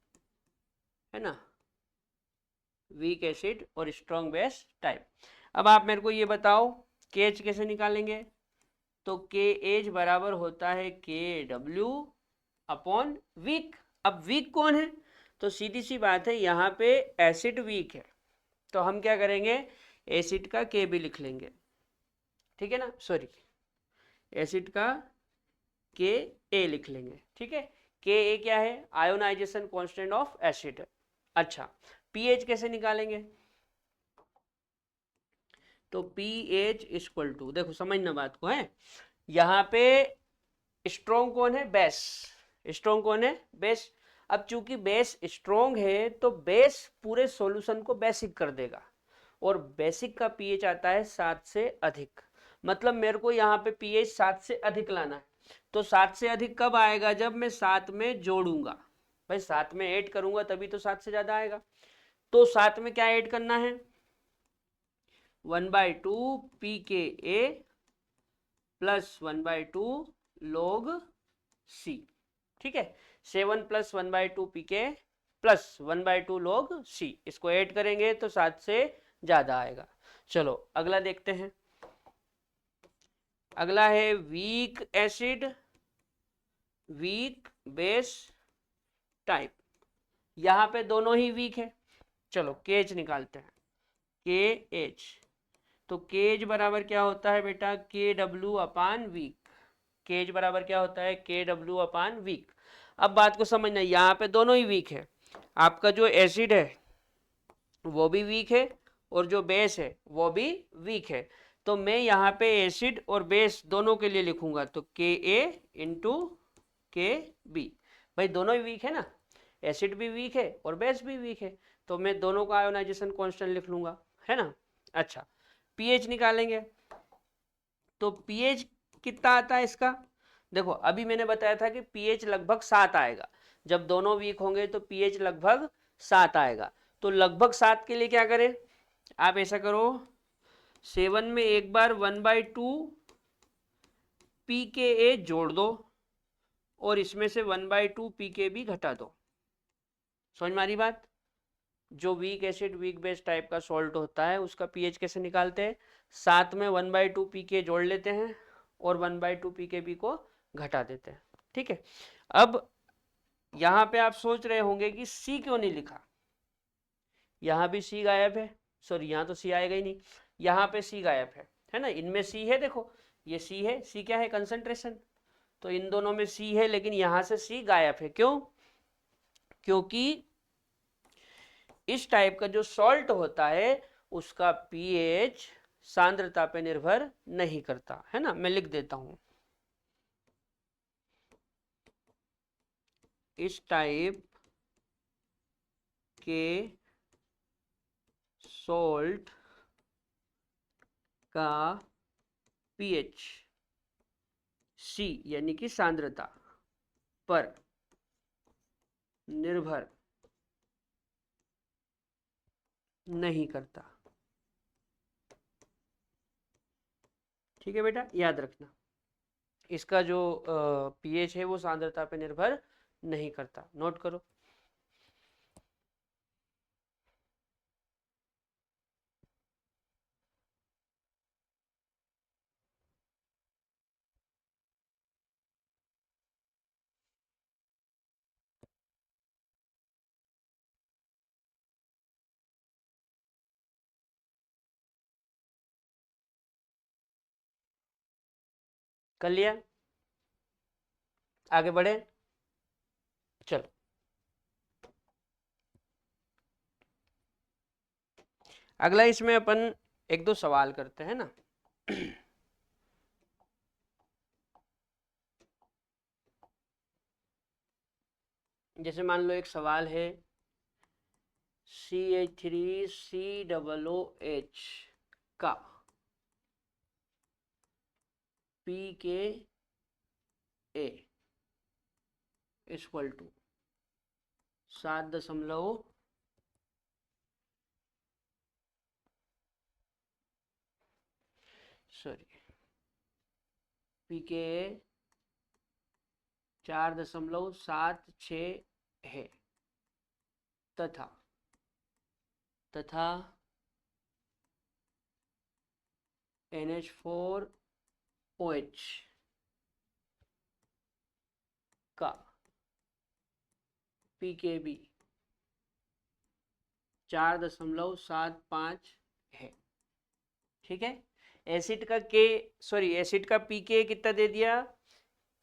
[SPEAKER 1] है ना, वीक एसिड और स्ट्रॉन्ग बेस टाइप। अब आप मेरे को ये बताओ KH कैसे निकालेंगे? तो KH बराबर होता है KW/ वीक। अब वीक कौन है? तो सीधी सी बात है, यहाँ पे एसिड वीक है, तो हम क्या करेंगे, एसिड का Kb लिख लेंगे। ठीक है ना, सॉरी एसिड का Ka लिख लेंगे। ठीक है, Ka क्या है? Ionization constant of acid. अच्छा, पीएच कैसे निकालेंगे? तो पीएच इक्वल टू, देखो समझना बात को है, यहाँ पे स्ट्रॉन्ग कौन है? बेस। स्ट्रॉन्ग कौन है? बेस। अब चूंकि बेस स्ट्रॉन्ग है तो बेस पूरे सॉल्यूशन को बेसिक कर देगा, और बेसिक का पीएच आता है 7 से अधिक। मतलब मेरे को यहाँ पे पीएच 7 से अधिक लाना है। तो 7 से अधिक कब आएगा? जब मैं 7 में जोड़ूंगा, भाई 7 में ऐड करूंगा तभी तो 7 से ज्यादा आएगा। तो 7 में क्या ऐड करना है? 1/2 pKa प्लस 1/2 log C। ठीक है, 7 + 1/2 pK प्लस 1/2 log C, इसको ऐड करेंगे तो 7 से ज्यादा आएगा। चलो अगला देखते हैं। अगला है weak acid weak base type. यहां पे दोनों ही वीक है। चलो KH निकालते हैं। KH, तो KH बराबर क्या होता है बेटा? KW/ week. KH बराबर क्या होता है? KW/ weak. अब बात को समझना, यहाँ पे दोनों ही वीक है, आपका जो एसिड है वो भी वीक है और जो बेस है वो भी वीक है। तो मैं यहाँ पे एसिड और बेस दोनों के लिए लिखूंगा, तो Ka इंटू Kb। भाई दोनों ही वीक है ना, एसिड भी वीक है और बेस भी वीक है, तो मैं दोनों का आयोनाइजेशन कांस्टेंट लिख लूंगा, है ना। अच्छा, पीएच निकालेंगे, तो पीएच कितना आता है इसका? देखो अभी मैंने बताया था कि पीएच लगभग 7 आएगा, जब दोनों वीक होंगे तो पीएच लगभग 7 आएगा। तो लगभग 7 के लिए क्या करें, आप ऐसा करो, 7 में एक बार 1/2 pKa जोड़ दो और इसमें से 1/2 pKb घटा दो। समझ में आ रही बात? जो weak acid weak base type का सॉल्ट होता है उसका पीएच कैसे निकालते हैं? 7 में 1/2 pK जोड़ लेते हैं और 1/2 pKb को घटा देते हैं। ठीक है, अब यहां पे आप सोच रहे होंगे कि C क्यों नहीं लिखा, यहां भी C गायब है, सॉरी यहां तो C आएगा ही नहीं, यहां पे C गायब है ना। इनमें C है, देखो ये C है, C क्या है? कंसंट्रेशन। तो इन दोनों में C है लेकिन यहां से C गायब है, क्यों? क्योंकि इस टाइप का जो सॉल्ट होता है उसका पीएच सांद्रता पे निर्भर नहीं करता, है ना। मैं लिख देता हूं, इस टाइप के सॉल्ट का पीएच सी यानी कि सांद्रता पर निर्भर नहीं करता। ठीक है बेटा, याद रखना, इसका जो पीएच है वो सांद्रता पे निर्भर नहीं करता। नोट करो। कर लिया? आगे बढ़े? चलो, अगला इसमें अपन एक दो सवाल करते हैं ना। जैसे मान लो एक सवाल है CH3COOH का pKa इक्वल टू 7 pKa 4.76 है तथा NH4OH का pKb 4.75 है। ठीक है, एसिड का एसिड का pK कितना दे दिया?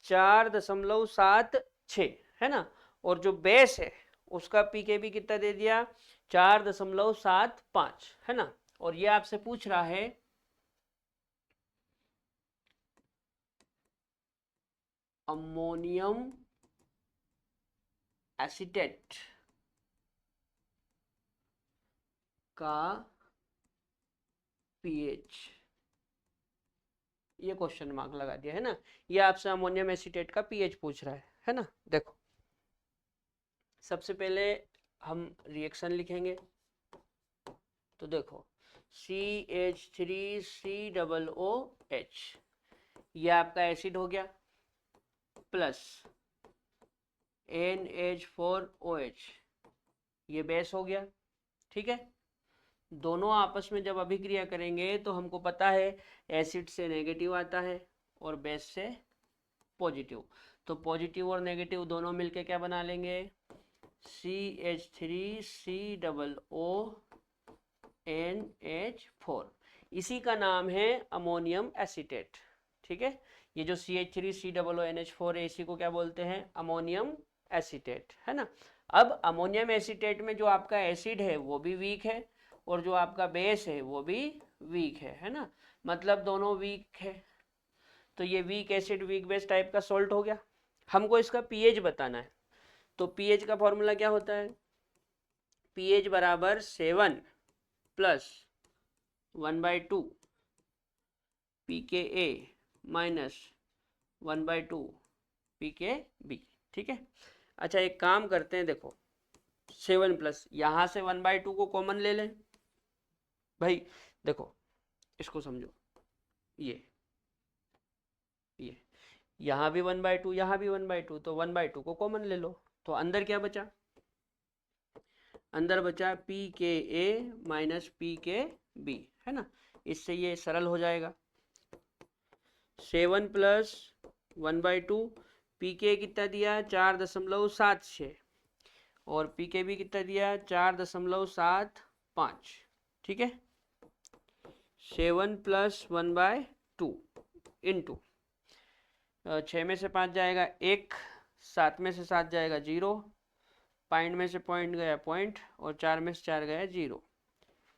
[SPEAKER 1] 4.76 है ना, और जो बेस है उसका pKb कितना दे दिया? 4.75 है ना। और ये आपसे पूछ रहा है अमोनियम एसीटेट का पीएच। ये क्वेश्चन मार्क लगा दिया है ना, ये आपसे अमोनियम एसीटेट का पीएच पूछ रहा है ना। देखो, सबसे पहले हम रिएक्शन लिखेंगे। तो देखो CH3COOH ये आपका एसिड हो गया, प्लस NH4OH ये बेस हो गया। ठीक है, दोनों आपस में जब अभिक्रिया करेंगे तो हमको पता है एसिड से नेगेटिव आता है और बेस से पॉजिटिव। तो पॉजिटिव और नेगेटिव दोनों मिलके क्या बना लेंगे? CH3COONH4। इसी का नाम है अमोनियम एसीटेट। ठीक है, ये जो CH3COONH4 है इसी को क्या बोलते हैं? अमोनियम एसीटेट, है ना। अब अमोनियम एसीटेट में जो आपका एसिड है वो भी वीक है और जो आपका बेस है वो भी वीक है ना, मतलब दोनों वीक है। तो ये weak acid weak base type का सॉल्ट हो गया। हमको इसका पीएच बताना है, तो पीएच का फॉर्मूला क्या होता है? पीएच बराबर 7 प्लस 1/2 pKa माइनस 1/2 pKb। ठीक है, अच्छा एक काम करते हैं, देखो 7 प्लस यहाँ से 1/2 को कॉमन ले लें भाई। देखो इसको समझो, ये यहाँ भी 1/2 यहाँ भी 1/2, तो 1/2 को कॉमन ले लो। तो अंदर क्या बचा? अंदर बचा pKa माइनस pKb, है ना। इससे ये सरल हो जाएगा। 7 प्लस 1/2, pK कितना दिया? 4.76 और pKb कितना दिया? 4.75। ठीक है, 7 प्लस 1/2 इंटू 6 में से 5 जाएगा 1, 7 में से 7 जाएगा 0, पॉइंट में से पॉइंट गया पॉइंट और 4 में से 4 गया 0।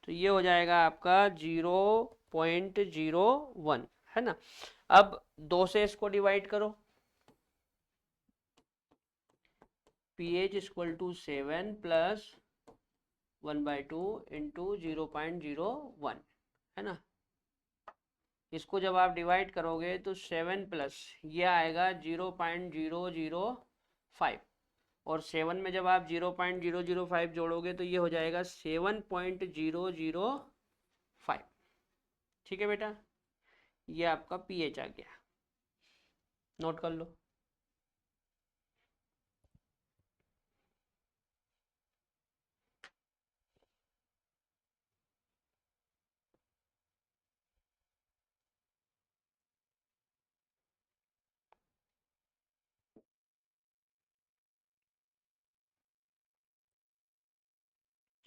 [SPEAKER 1] तो ये हो जाएगा आपका 0.01, है ना। अब 2 से इसको डिवाइड करो, pH equal to 7 plus 1/2 into 0.01, है ना। इसको जब आप डिवाइड करोगे तो 7 प्लस ये आएगा 0.005, और 7 में जब आप 0.005 जोड़ोगे तो ये हो जाएगा 7.005। ठीक है बेटा, ये आपका पीएच आ गया, नोट कर लो।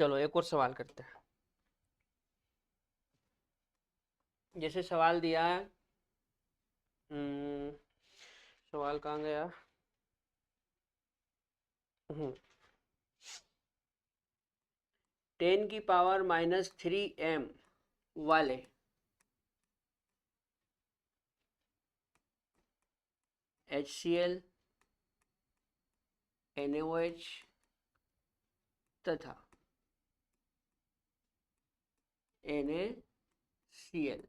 [SPEAKER 1] चलो एक और सवाल करते हैं। जैसे सवाल दिया है, सवाल कहाँ गया, 10 की पावर -3m वाले HCl, NaOH तथा NaCl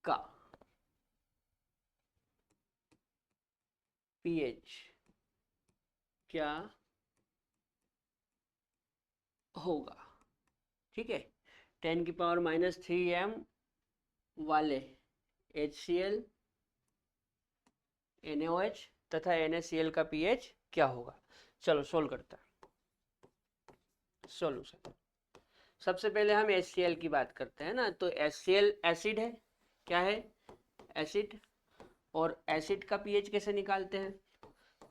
[SPEAKER 1] का पीएच क्या होगा। ठीक है, 10 की पावर -3m वाले HCl, NaOH तथा NaCl का पीएच क्या होगा। चलो सोल्व करते हैं। सॉल्यूशन, सबसे पहले हम HCl की बात करते हैं ना। तो HCl एसिड है, क्या है, एसिड। और एसिड का पीएच कैसे निकालते हैं,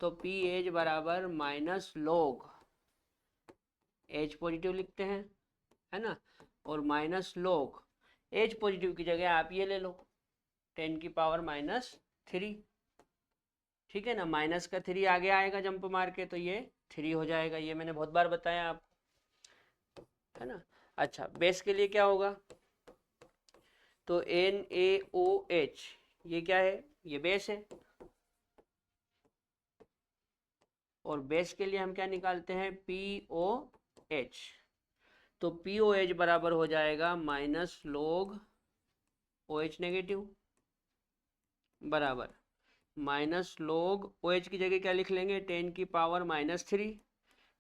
[SPEAKER 1] तो पीएच बराबर माइनस लॉग H पॉजिटिव लिखते हैं, है ना, और माइनस लॉग H पॉजिटिव की जगह आप ये ले लो 10 की पावर -3। ठीक है ना, माइनस का 3 आगे आएगा जंप मार के, तो ये 3 हो जाएगा। ये मैंने बहुत बार बताया आप, है ना। अच्छा, बेस के लिए क्या होगा, तो NaOH, ये क्या है, ये बेस है। और बेस के लिए हम क्या निकालते हैं, POH। तो POH बराबर हो जाएगा माइनस लॉग OH नेगेटिव बराबर माइनस लॉग OH की जगह क्या लिख लेंगे, 10 की पावर -3।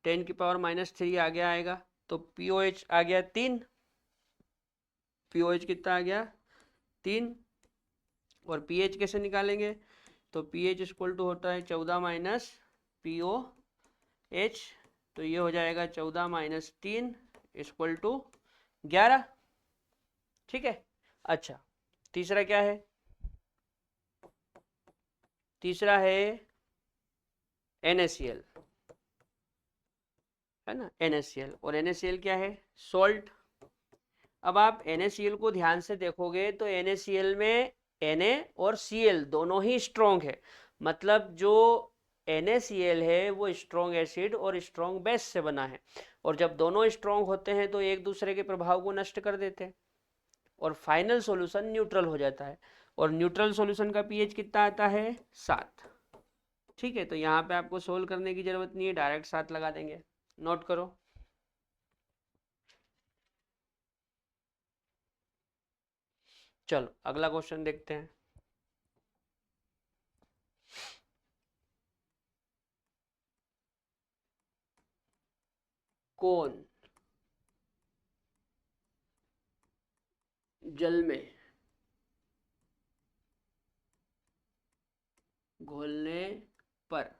[SPEAKER 1] 10 की पावर -3 आगे आएगा, तो POH आ गया 3। POH कितना आ गया, 3। और pH कैसे निकालेंगे, तो pH इक्वल टू होता है 14 माइनस POH। तो ये हो जाएगा 14 माइनस 3 इक्वल टू 11। ठीक है। अच्छा, तीसरा क्या है, तीसरा है NaCl, है ना, NaCl। और NaCl क्या है, सॉल्ट। अब आप NaCl को ध्यान से देखोगे तो NaCl में Na और Cl दोनों ही स्ट्रॉन्ग है। मतलब जो NaCl है वो स्ट्रॉन्ग एसिड और स्ट्रॉन्ग बेस से बना है, और जब दोनों स्ट्रॉन्ग होते हैं तो एक दूसरे के प्रभाव को नष्ट कर देते हैं, और फाइनल सॉल्यूशन न्यूट्रल हो जाता है। और न्यूट्रल सॉल्यूशन का पीएच कितना आता है, 7। ठीक है, तो यहाँ पे आपको सोल्व करने की जरूरत नहीं है, डायरेक्ट 7 लगा देंगे, नोट करो। चलो अगला क्वेश्चन देखते हैं। कौन जल में घोलने पर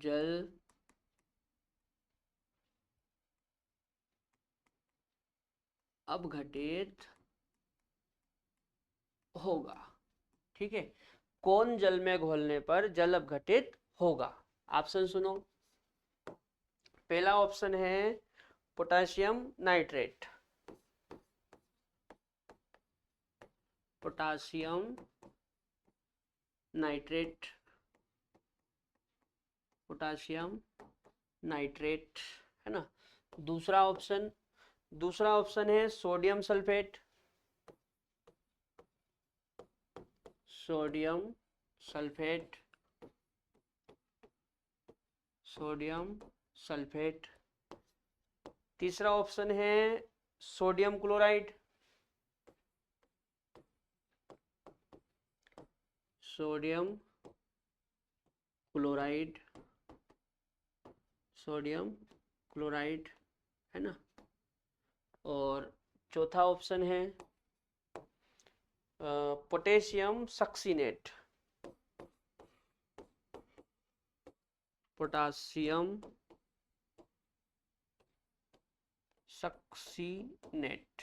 [SPEAKER 1] जल अपघटित होगा। ठीक है, कौन जल में घोलने पर जल अपघटित होगा। ऑप्शन सुनो। पहला ऑप्शन है potassium nitrate, potassium nitrate, potassium nitrate, है ना। दूसरा ऑप्शन है sodium sulphate, sodium sulphate, sodium sulphate. तीसरा ऑप्शन है sodium chloride, sodium chloride, sodium chloride, है ना। और चौथा ऑप्शन है potassium succinate, potassium succinate,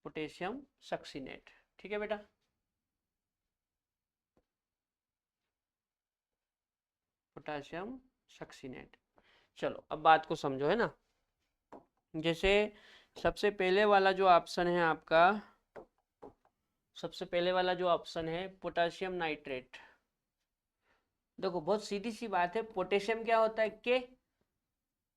[SPEAKER 1] potassium succinate. ठीक है बेटा, पोटासियम सक्सीनेट। चलो अब बात को समझो, है ना। जैसे सबसे पहले वाला जो ऑप्शन है आपका, सबसे पहले वाला जो ऑप्शन है पोटासियम नाइट्रेट, देखो बहुत सीधी सी बात है। पोटेशियम क्या होता है, के,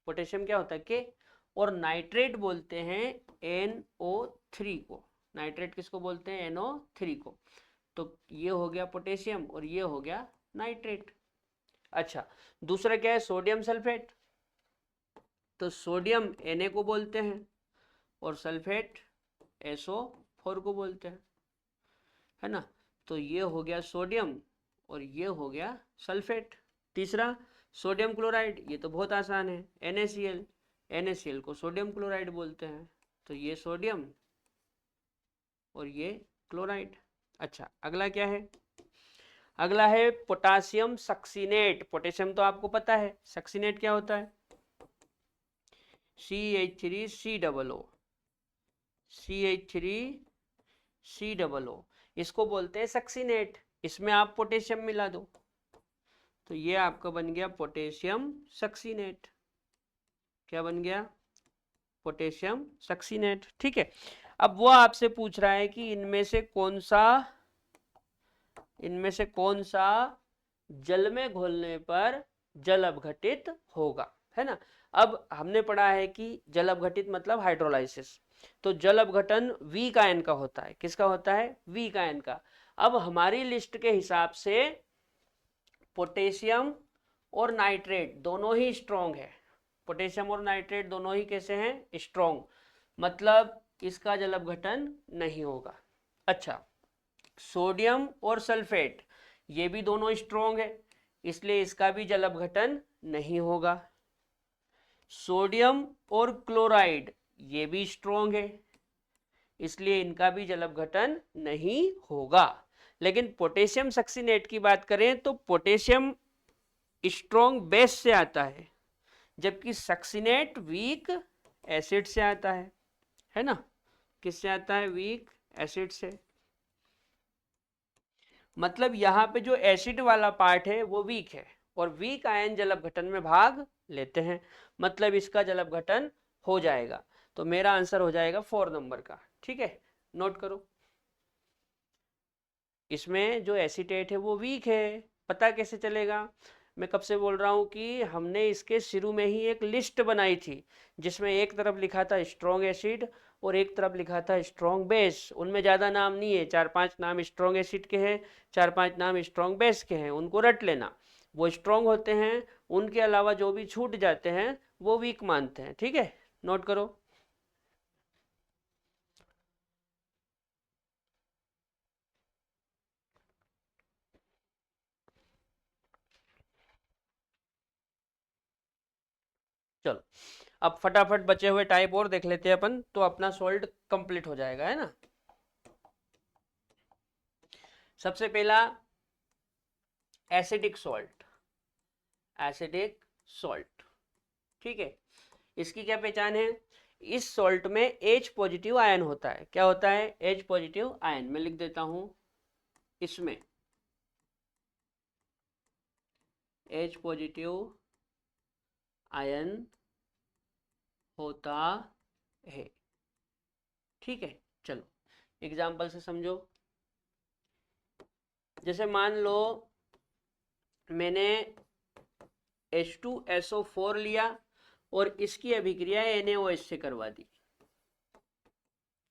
[SPEAKER 1] पोटेशियम क्या होता है, के, और नाइट्रेट बोलते हैं NO3 को। नाइट्रेट किसको बोलते हैं, NO3 को। तो ये हो गया पोटेशियम और ये हो गया नाइट्रेट। अच्छा, दूसरा क्या है, सोडियम सल्फेट। तो सोडियम Na को बोलते हैं और सल्फेट SO4 को बोलते हैं, है ना। तो ये हो गया सोडियम और ये हो गया सल्फेट। तीसरा सोडियम क्लोराइड, ये तो बहुत आसान है, NaCl, NaCl को सोडियम क्लोराइड बोलते हैं। तो ये सोडियम और ये क्लोराइड। अच्छा, अगला क्या है, अगला है पोटासियम सक्सीनेट। पोटेशियम तो आपको पता है, सक्सीनेट क्या होता है, CH3COO, CH3COO, इसको बोलते हैं सक्सीनेट। इसमें आप पोटेशियम मिला दो तो ये आपका बन गया पोटेशियम सक्सीनेट। क्या बन गया, पोटेशियम सक्सीनेट। ठीक है, अब वो आपसे पूछ रहा है कि इनमें से कौन सा जल में घोलने पर जल अपघटित होगा, है ना। अब हमने पढ़ा है कि जल अपघटित मतलब हाइड्रोलाइसिस। तो जल अपघटन वीक आयन का होता है, किसका होता है, वीक आयन का। अब हमारी लिस्ट के हिसाब से पोटेशियम और नाइट्रेट दोनों ही स्ट्रॉन्ग है, पोटेशियम और नाइट्रेट दोनों ही कैसे हैं, स्ट्रॉन्ग, मतलब इसका जल अपघटन नहीं होगा। अच्छा, सोडियम और सल्फेट ये भी दोनों स्ट्रॉन्ग है, इसलिए इसका भी जल अपघटन नहीं होगा। सोडियम और क्लोराइड ये भी स्ट्रॉन्ग है, इसलिए इनका भी जल अपघटन नहीं होगा। लेकिन पोटेशियम सक्सीनेट की बात करें तो पोटेशियम स्ट्रॉन्ग बेस से आता है, जबकि सक्सीनेट वीक एसिड से आता है ना। किससे आता है, वीक एसिड से। मतलब यहाँ पे जो एसिड वाला पार्ट है वो वीक है और वीक आयन जल अपघटन में भाग लेते हैं, मतलब इसका जल अपघटन हो जाएगा। तो मेरा आंसर हो जाएगा 4 नंबर का। ठीक है, नोट करो। इसमें जो एसीटेट है वो वीक है, पता कैसे चलेगा, मैं कब से बोल रहा हूँ कि हमने इसके शुरू में ही एक लिस्ट बनाई थी जिसमें एक तरफ लिखा था स्ट्रॉन्ग एसिड और एक तरफ लिखा था स्ट्रॉन्ग बेस। उनमें ज़्यादा नाम नहीं है, 4-5 नाम स्ट्रॉन्ग एसिड के हैं, 4-5 नाम स्ट्रॉन्ग बेस के हैं, उनको रट लेना। वो स्ट्रॉन्ग होते हैं, उनके अलावा जो भी छूट जाते हैं वो वीक मानते हैं। ठीक है, नोट करो। चलो अब फटाफट बचे हुए टाइप और देख लेते हैं अपन, तो अपना सोल्ड कंप्लीट हो जाएगा, है ना। सबसे पहला एसिडिक सॉल्ट, एसिडिक सॉल्ट। ठीक है, इसकी क्या पहचान है, इस सॉल्ट में H पॉजिटिव आयन होता है। क्या होता है, H पॉजिटिव आयन। मैं लिख देता हूं, इसमें H पॉजिटिव आयन होता है। ठीक है, चलो एग्जाम्पल से समझो। जैसे मान लो मैंने H2SO4 लिया और इसकी अभिक्रिया NaOH से करवा दी।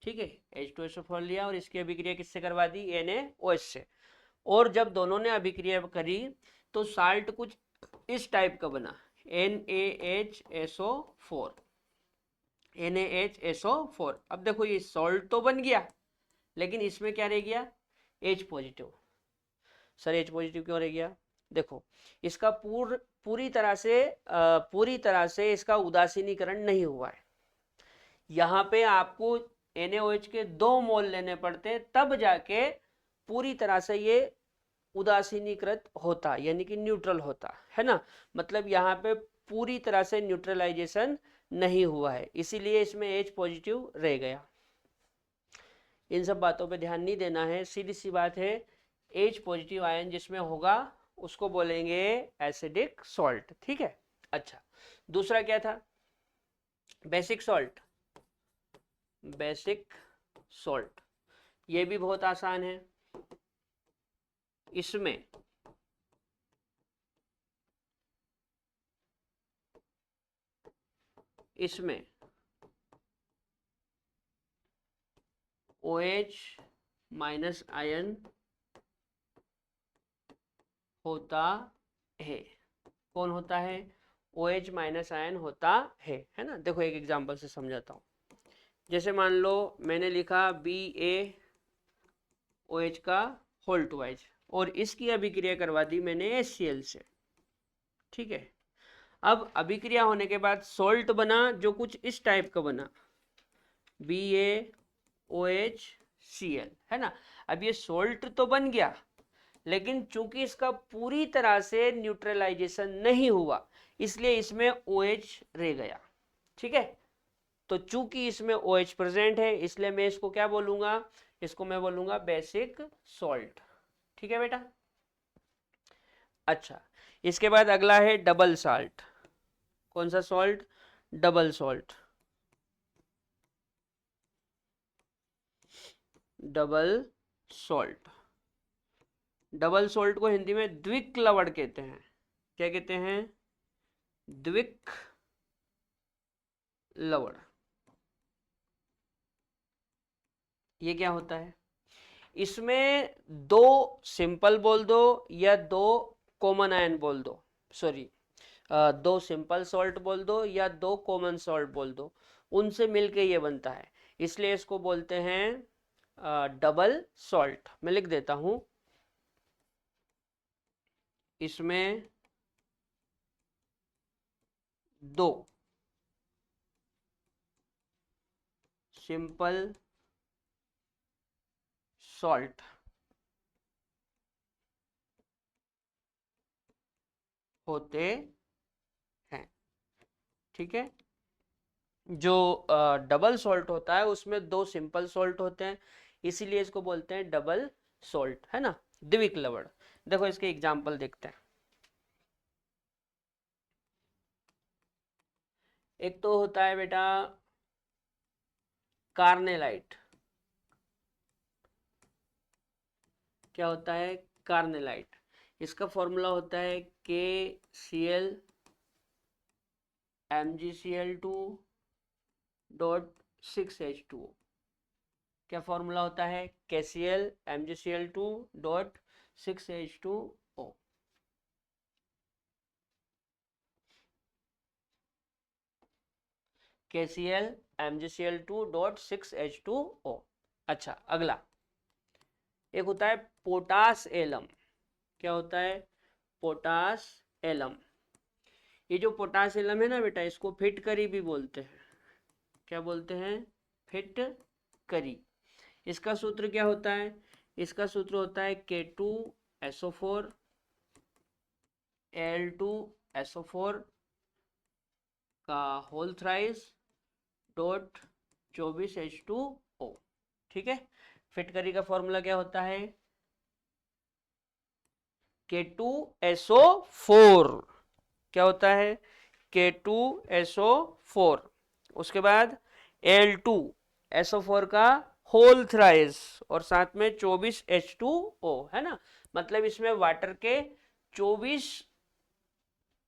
[SPEAKER 1] ठीक है, H2SO4 लिया और इसकी अभिक्रिया किससे करवा दी, NaOH से। और जब दोनों ने अभिक्रिया करी तो साल्ट कुछ इस टाइप का बना, NaHSO4। NaHSO4। अब देखो ये सॉल्ट तो बन गया, लेकिन इसमें क्या रह गया, H positive. Sir H positive क्यों रह गया? देखो इसका पूरी तरह से इसका उदासीनीकरण नहीं हुआ है। यहाँ पे आपको NaOH के 2 मोल लेने पड़ते हैं, तब जाके पूरी तरह से ये उदासीनीकृत होता, यानी कि न्यूट्रल होता है ना। मतलब यहाँ पे पूरी तरह से न्यूट्रलाइजेशन नहीं हुआ है, इसीलिए इसमें H पॉजिटिव रह गया। इन सब बातों पे ध्यान नहीं देना है, सीधी सी बात है। H पॉजिटिव आयन जिसमें होगा उसको बोलेंगे एसिडिक सॉल्ट, ठीक है। अच्छा, दूसरा क्या था, बेसिक सॉल्ट। बेसिक सॉल्ट ये भी बहुत आसान है। इसमें OH माइनस आयन होता है। कौन होता है? OH माइनस आयन होता है ना। देखो एक एग्जांपल से समझाता हूँ। जैसे मान लो मैंने लिखा BaOH का होल ट्वाइस और इसकी अभिक्रिया करवा दी मैंने HCl से, ठीक है। अब अभिक्रिया होने के बाद सॉल्ट बना जो कुछ इस टाइप का बना, BaOHCl, है ना। अब ये सॉल्ट तो बन गया, लेकिन चूंकि इसका पूरी तरह से न्यूट्रलाइजेशन नहीं हुआ, इसलिए इसमें OH रह गया, ठीक है। तो चूंकि इसमें OH प्रेजेंट है, इसलिए मैं इसको क्या बोलूंगा, इसको मैं बोलूंगा बेसिक सॉल्ट, ठीक है बेटा। अच्छा, इसके बाद अगला है डबल साल्ट। कौन सा salt? Double salt. Double salt. Double salt को हिंदी में द्विक लवण कहते हैं। क्या कहते हैं? द्विक लवण। ये क्या होता है? इसमें 2 सिंपल बोल दो या 2 कॉमन आयन बोल दो, सॉरी 2 सिंपल सॉल्ट बोल दो या 2 कॉमन सॉल्ट बोल दो, उनसे मिलके ये बनता है, इसलिए इसको बोलते हैं डबल सॉल्ट। मैं लिख देता हूं, इसमें 2 सिंपल सॉल्ट होते हैं, ठीक है। जो डबल सॉल्ट होता है उसमें 2 सिंपल सॉल्ट होते हैं, इसीलिए इसको बोलते हैं डबल सॉल्ट, है ना, द्विक लवण। देखो इसके एग्जाम्पल देखते हैं। एक तो होता है बेटा कार्नेलाइट। क्या होता है? कार्नेलाइट। इसका फॉर्मूला होता है KCl MgCl2 डॉट 6H2O। क्या फॉर्मूला होता है? KCl MgCl2 dot 6H2O। KCl MgCl2 dot 6H2O। अच्छा, अगला एक होता है पोटास एलम। क्या होता है? Potash alum. ये जो पोटास एलम है ना बेटा, इसको फिटकरी भी बोलते हैं। क्या बोलते हैं? फिटकरी। इसका सूत्र क्या होता है? इसका सूत्र होता है K2SO4 Al2SO4 का होल थ्राइस डॉट 24H2O, ठीक है। फिटकरी का फॉर्मूला क्या होता है? K2SO4। क्या होता है? K2SO4। उसके बाद Al2SO4 का होल थ्राइस और साथ में 24H2O, है ना। मतलब इसमें वाटर के 24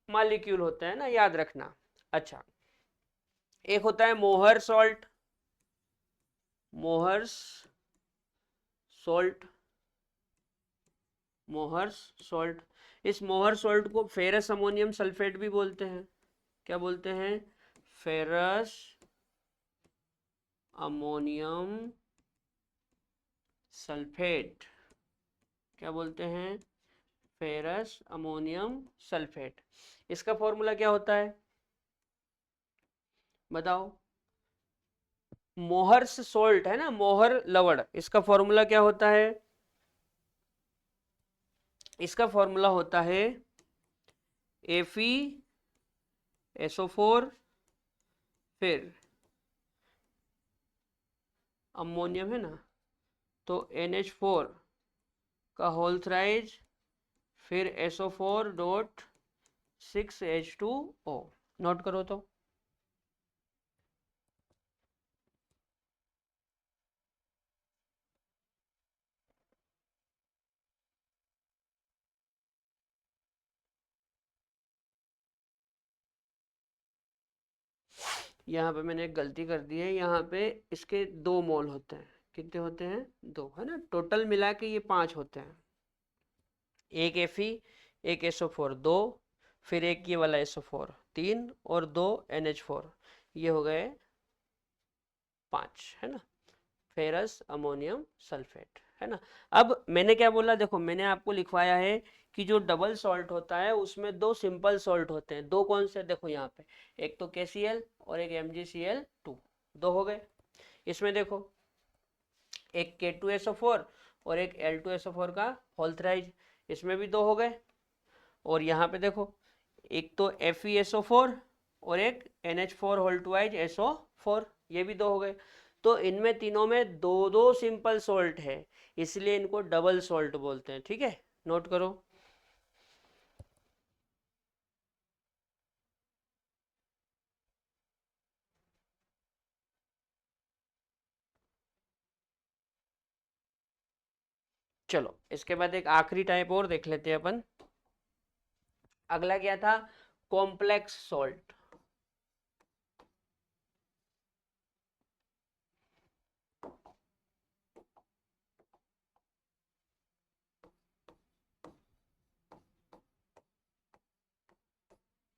[SPEAKER 1] मॉलिक्यूल होते हैं ना, याद रखना। अच्छा, एक होता है मोहर salt. Mohr's salt. Mohr's salt. इस मोहर सॉल्ट को फेरस अमोनियम सल्फेट भी बोलते हैं। क्या बोलते हैं? Ferrous ammonium sulphate. क्या बोलते हैं? Ferrous ammonium sulphate. इसका फॉर्मूला क्या होता है बताओ? मोहर्स सॉल्ट है ना, मोहर लवण, इसका फॉर्मूला क्या होता है? इसका फॉर्मूला होता है FeSO4 फिर अमोनियम है ना, तो NH4 का होल थ्राइज फिर SO4.6H2O। नोट करो तो। यहाँ पे मैंने एक गलती कर दी है, यहाँ पे इसके 2 मोल होते हैं। कितने होते हैं? 2 है ना, टोटल मिला के ये 5 होते हैं। एक Fe, एक SO4 2, फिर एक ये वाला SO4 3 और 2 NH4, ये हो गए 5 है ना, फेरस अमोनियम सल्फेट है ना। अब मैंने क्या बोला, देखो मैंने आपको लिखवाया है कि जो डबल सॉल्ट होता है उसमें 2 सिंपल सॉल्ट होते हैं। 2 कौन से? देखो यहाँ पे एक तो KCl और एक MgCl2, 2 हो गए। इसमें देखो एक K2SO4 और एक L2SO4 का होल थ्राइज, इसमें भी 2 हो गए। और यहाँ पे देखो एक तो FeSO4 और एक NH4 होल ट्वाइज SO4, ये भी 2 हो गए। तो इनमें तीनों में 2-2 सिंपल सॉल्ट है, इसलिए इनको डबल सॉल्ट बोलते हैं। ठीक है, नोट करो। चलो इसके बाद एक आखिरी टाइप और देख लेते हैं अपन। अगला क्या था? Complex salt.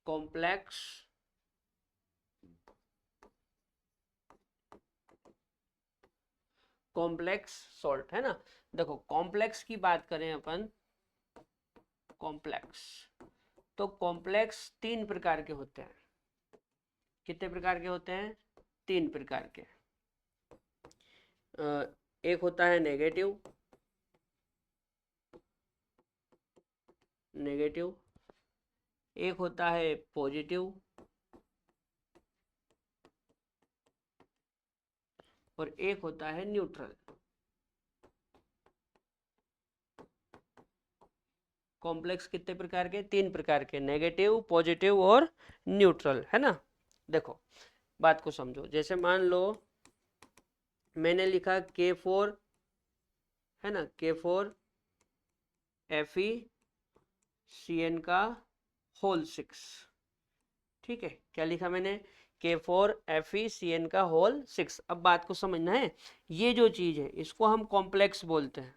[SPEAKER 1] Complex complex salt है ना। देखो कॉम्प्लेक्स की बात करें अपन, कॉम्प्लेक्स, तो कॉम्प्लेक्स 3 प्रकार के होते हैं। कितने प्रकार के होते हैं? 3 प्रकार के। एक होता है नेगेटिव, नेगेटिव, एक होता है पॉजिटिव, और एक होता है न्यूट्रल। कॉम्प्लेक्स कितने प्रकार के? 3 प्रकार के, नेगेटिव, पॉजिटिव और न्यूट्रल है ना। देखो बात को समझो, जैसे मान लो मैंने लिखा K4 है ना, K4 FeCN का होल 6। ठीक है, क्या लिखा मैंने? K4 FeCN का होल 6। अब बात को समझना है, ये जो चीज है इसको हम कॉम्प्लेक्स बोलते हैं।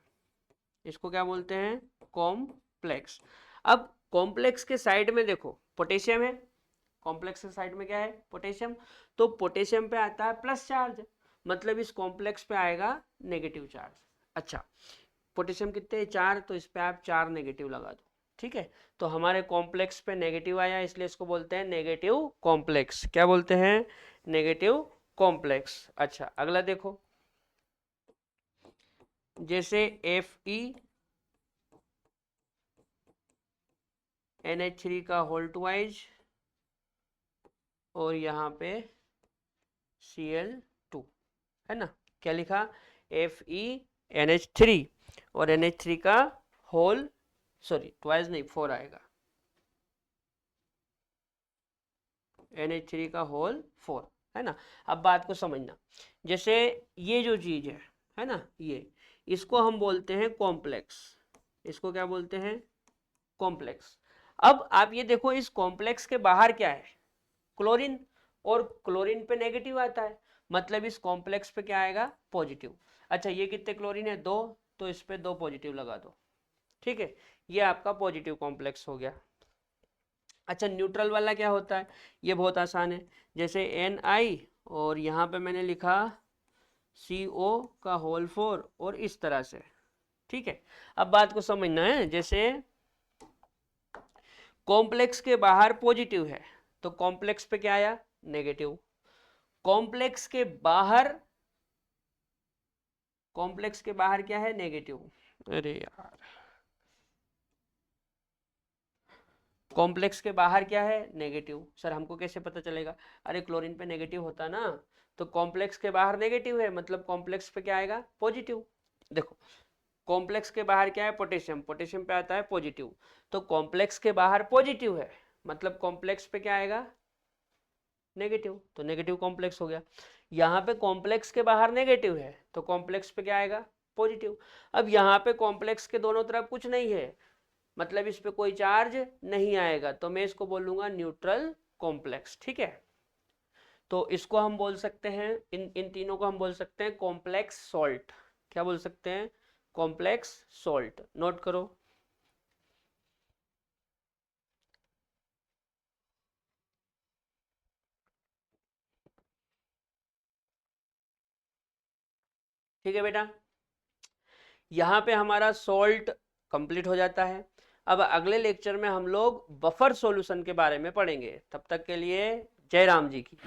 [SPEAKER 1] इसको क्या बोलते हैं? कॉम्प्लेक्स। अब कॉम्प्लेक्स के साइड में देखो पोटेशियम है, कॉम्प्लेक्स के साइड में क्या है? पोटेशियम। तो पोटेशियम पे आता है प्लस चार्ज, मतलब इस कॉम्प्लेक्स पे आएगा नेगेटिव चार्ज। अच्छा, पोटेशियम कितने? 4, तो इस पे आप 4 नेगेटिव लगा दो। ठीक है, तो हमारे कॉम्प्लेक्स पे नेगेटिव आया, इसलिए इसको बोलते हैं नेगेटिव कॉम्प्लेक्स। क्या बोलते हैं? Negative complex. अच्छा अगला देखो, जैसे FeNH3 का होल ट्वाइज और यहाँ पे Cl2 है ना। क्या लिखा? FeNH3 और NH3 का होल, सॉरी ट्वाइस नहीं 4 आएगा, NH3 का होल 4 है ना। अब बात को समझना, जैसे ये जो चीज है ना, ये इसको हम बोलते हैं कॉम्प्लेक्स। इसको क्या बोलते हैं? कॉम्प्लेक्स। अब आप ये देखो, इस कॉम्प्लेक्स के बाहर क्या है? क्लोरीन, और क्लोरीन पे नेगेटिव आता है, मतलब इस कॉम्प्लेक्स पे क्या आएगा? पॉजिटिव। अच्छा ये कितने क्लोरीन है? 2, तो इस पे 2 पॉजिटिव लगा दो। ठीक है, ये आपका पॉजिटिव कॉम्प्लेक्स हो गया। अच्छा, न्यूट्रल वाला क्या होता है, ये बहुत आसान है, जैसे Na और यहाँ पे मैंने लिखा CO का होल 4 और इस तरह से। ठीक है, अब बात को समझना है, जैसे कॉम्प्लेक्स के बाहर पॉजिटिव है तो कॉम्प्लेक्स पे क्या आया, नेगेटिव। कॉम्प्लेक्स के बाहर, कॉम्प्लेक्स के बाहर क्या है, नेगेटिव। अरे यार, कॉम्प्लेक्स के बाहर क्या है, नेगेटिव। सर हमको कैसे पता चलेगा, अरे क्लोरीन पे नेगेटिव होता ना, तो कॉम्प्लेक्स के बाहर नेगेटिव है मतलब कॉम्प्लेक्स पे क्या आएगा, पॉजिटिव। देखो, कॉम्प्लेक्स के बाहर क्या है, पोटेशियम, पोटेशियम पे आता है पॉजिटिव, तो कॉम्प्लेक्स के बाहर पॉजिटिव है मतलब कॉम्प्लेक्स पे क्या आएगा, नेगेटिव, तो नेगेटिव कॉम्प्लेक्स हो गया। यहाँ पे कॉम्प्लेक्स के बाहर नेगेटिव है तो कॉम्प्लेक्स पे क्या आएगा, पॉजिटिव। अब यहाँ पे कॉम्प्लेक्स के दोनों तरफ कुछ नहीं है मतलब इस पे कोई चार्ज नहीं आएगा, तो मैं इसको बोलूंगा न्यूट्रल कॉम्प्लेक्स। ठीक है, तो इसको हम बोल सकते हैं, इन इन तीनों को हम बोल सकते हैं कॉम्प्लेक्स सॉल्ट। क्या बोल सकते हैं, कॉम्प्लेक्स सॉल्ट। नोट करो। ठीक है बेटा, यहाँ पे हमारा सॉल्ट कंप्लीट हो जाता है। अब अगले लेक्चर में हम लोग बफर सॉल्यूशन के बारे में पढ़ेंगे, तब तक के लिए जय राम जी की।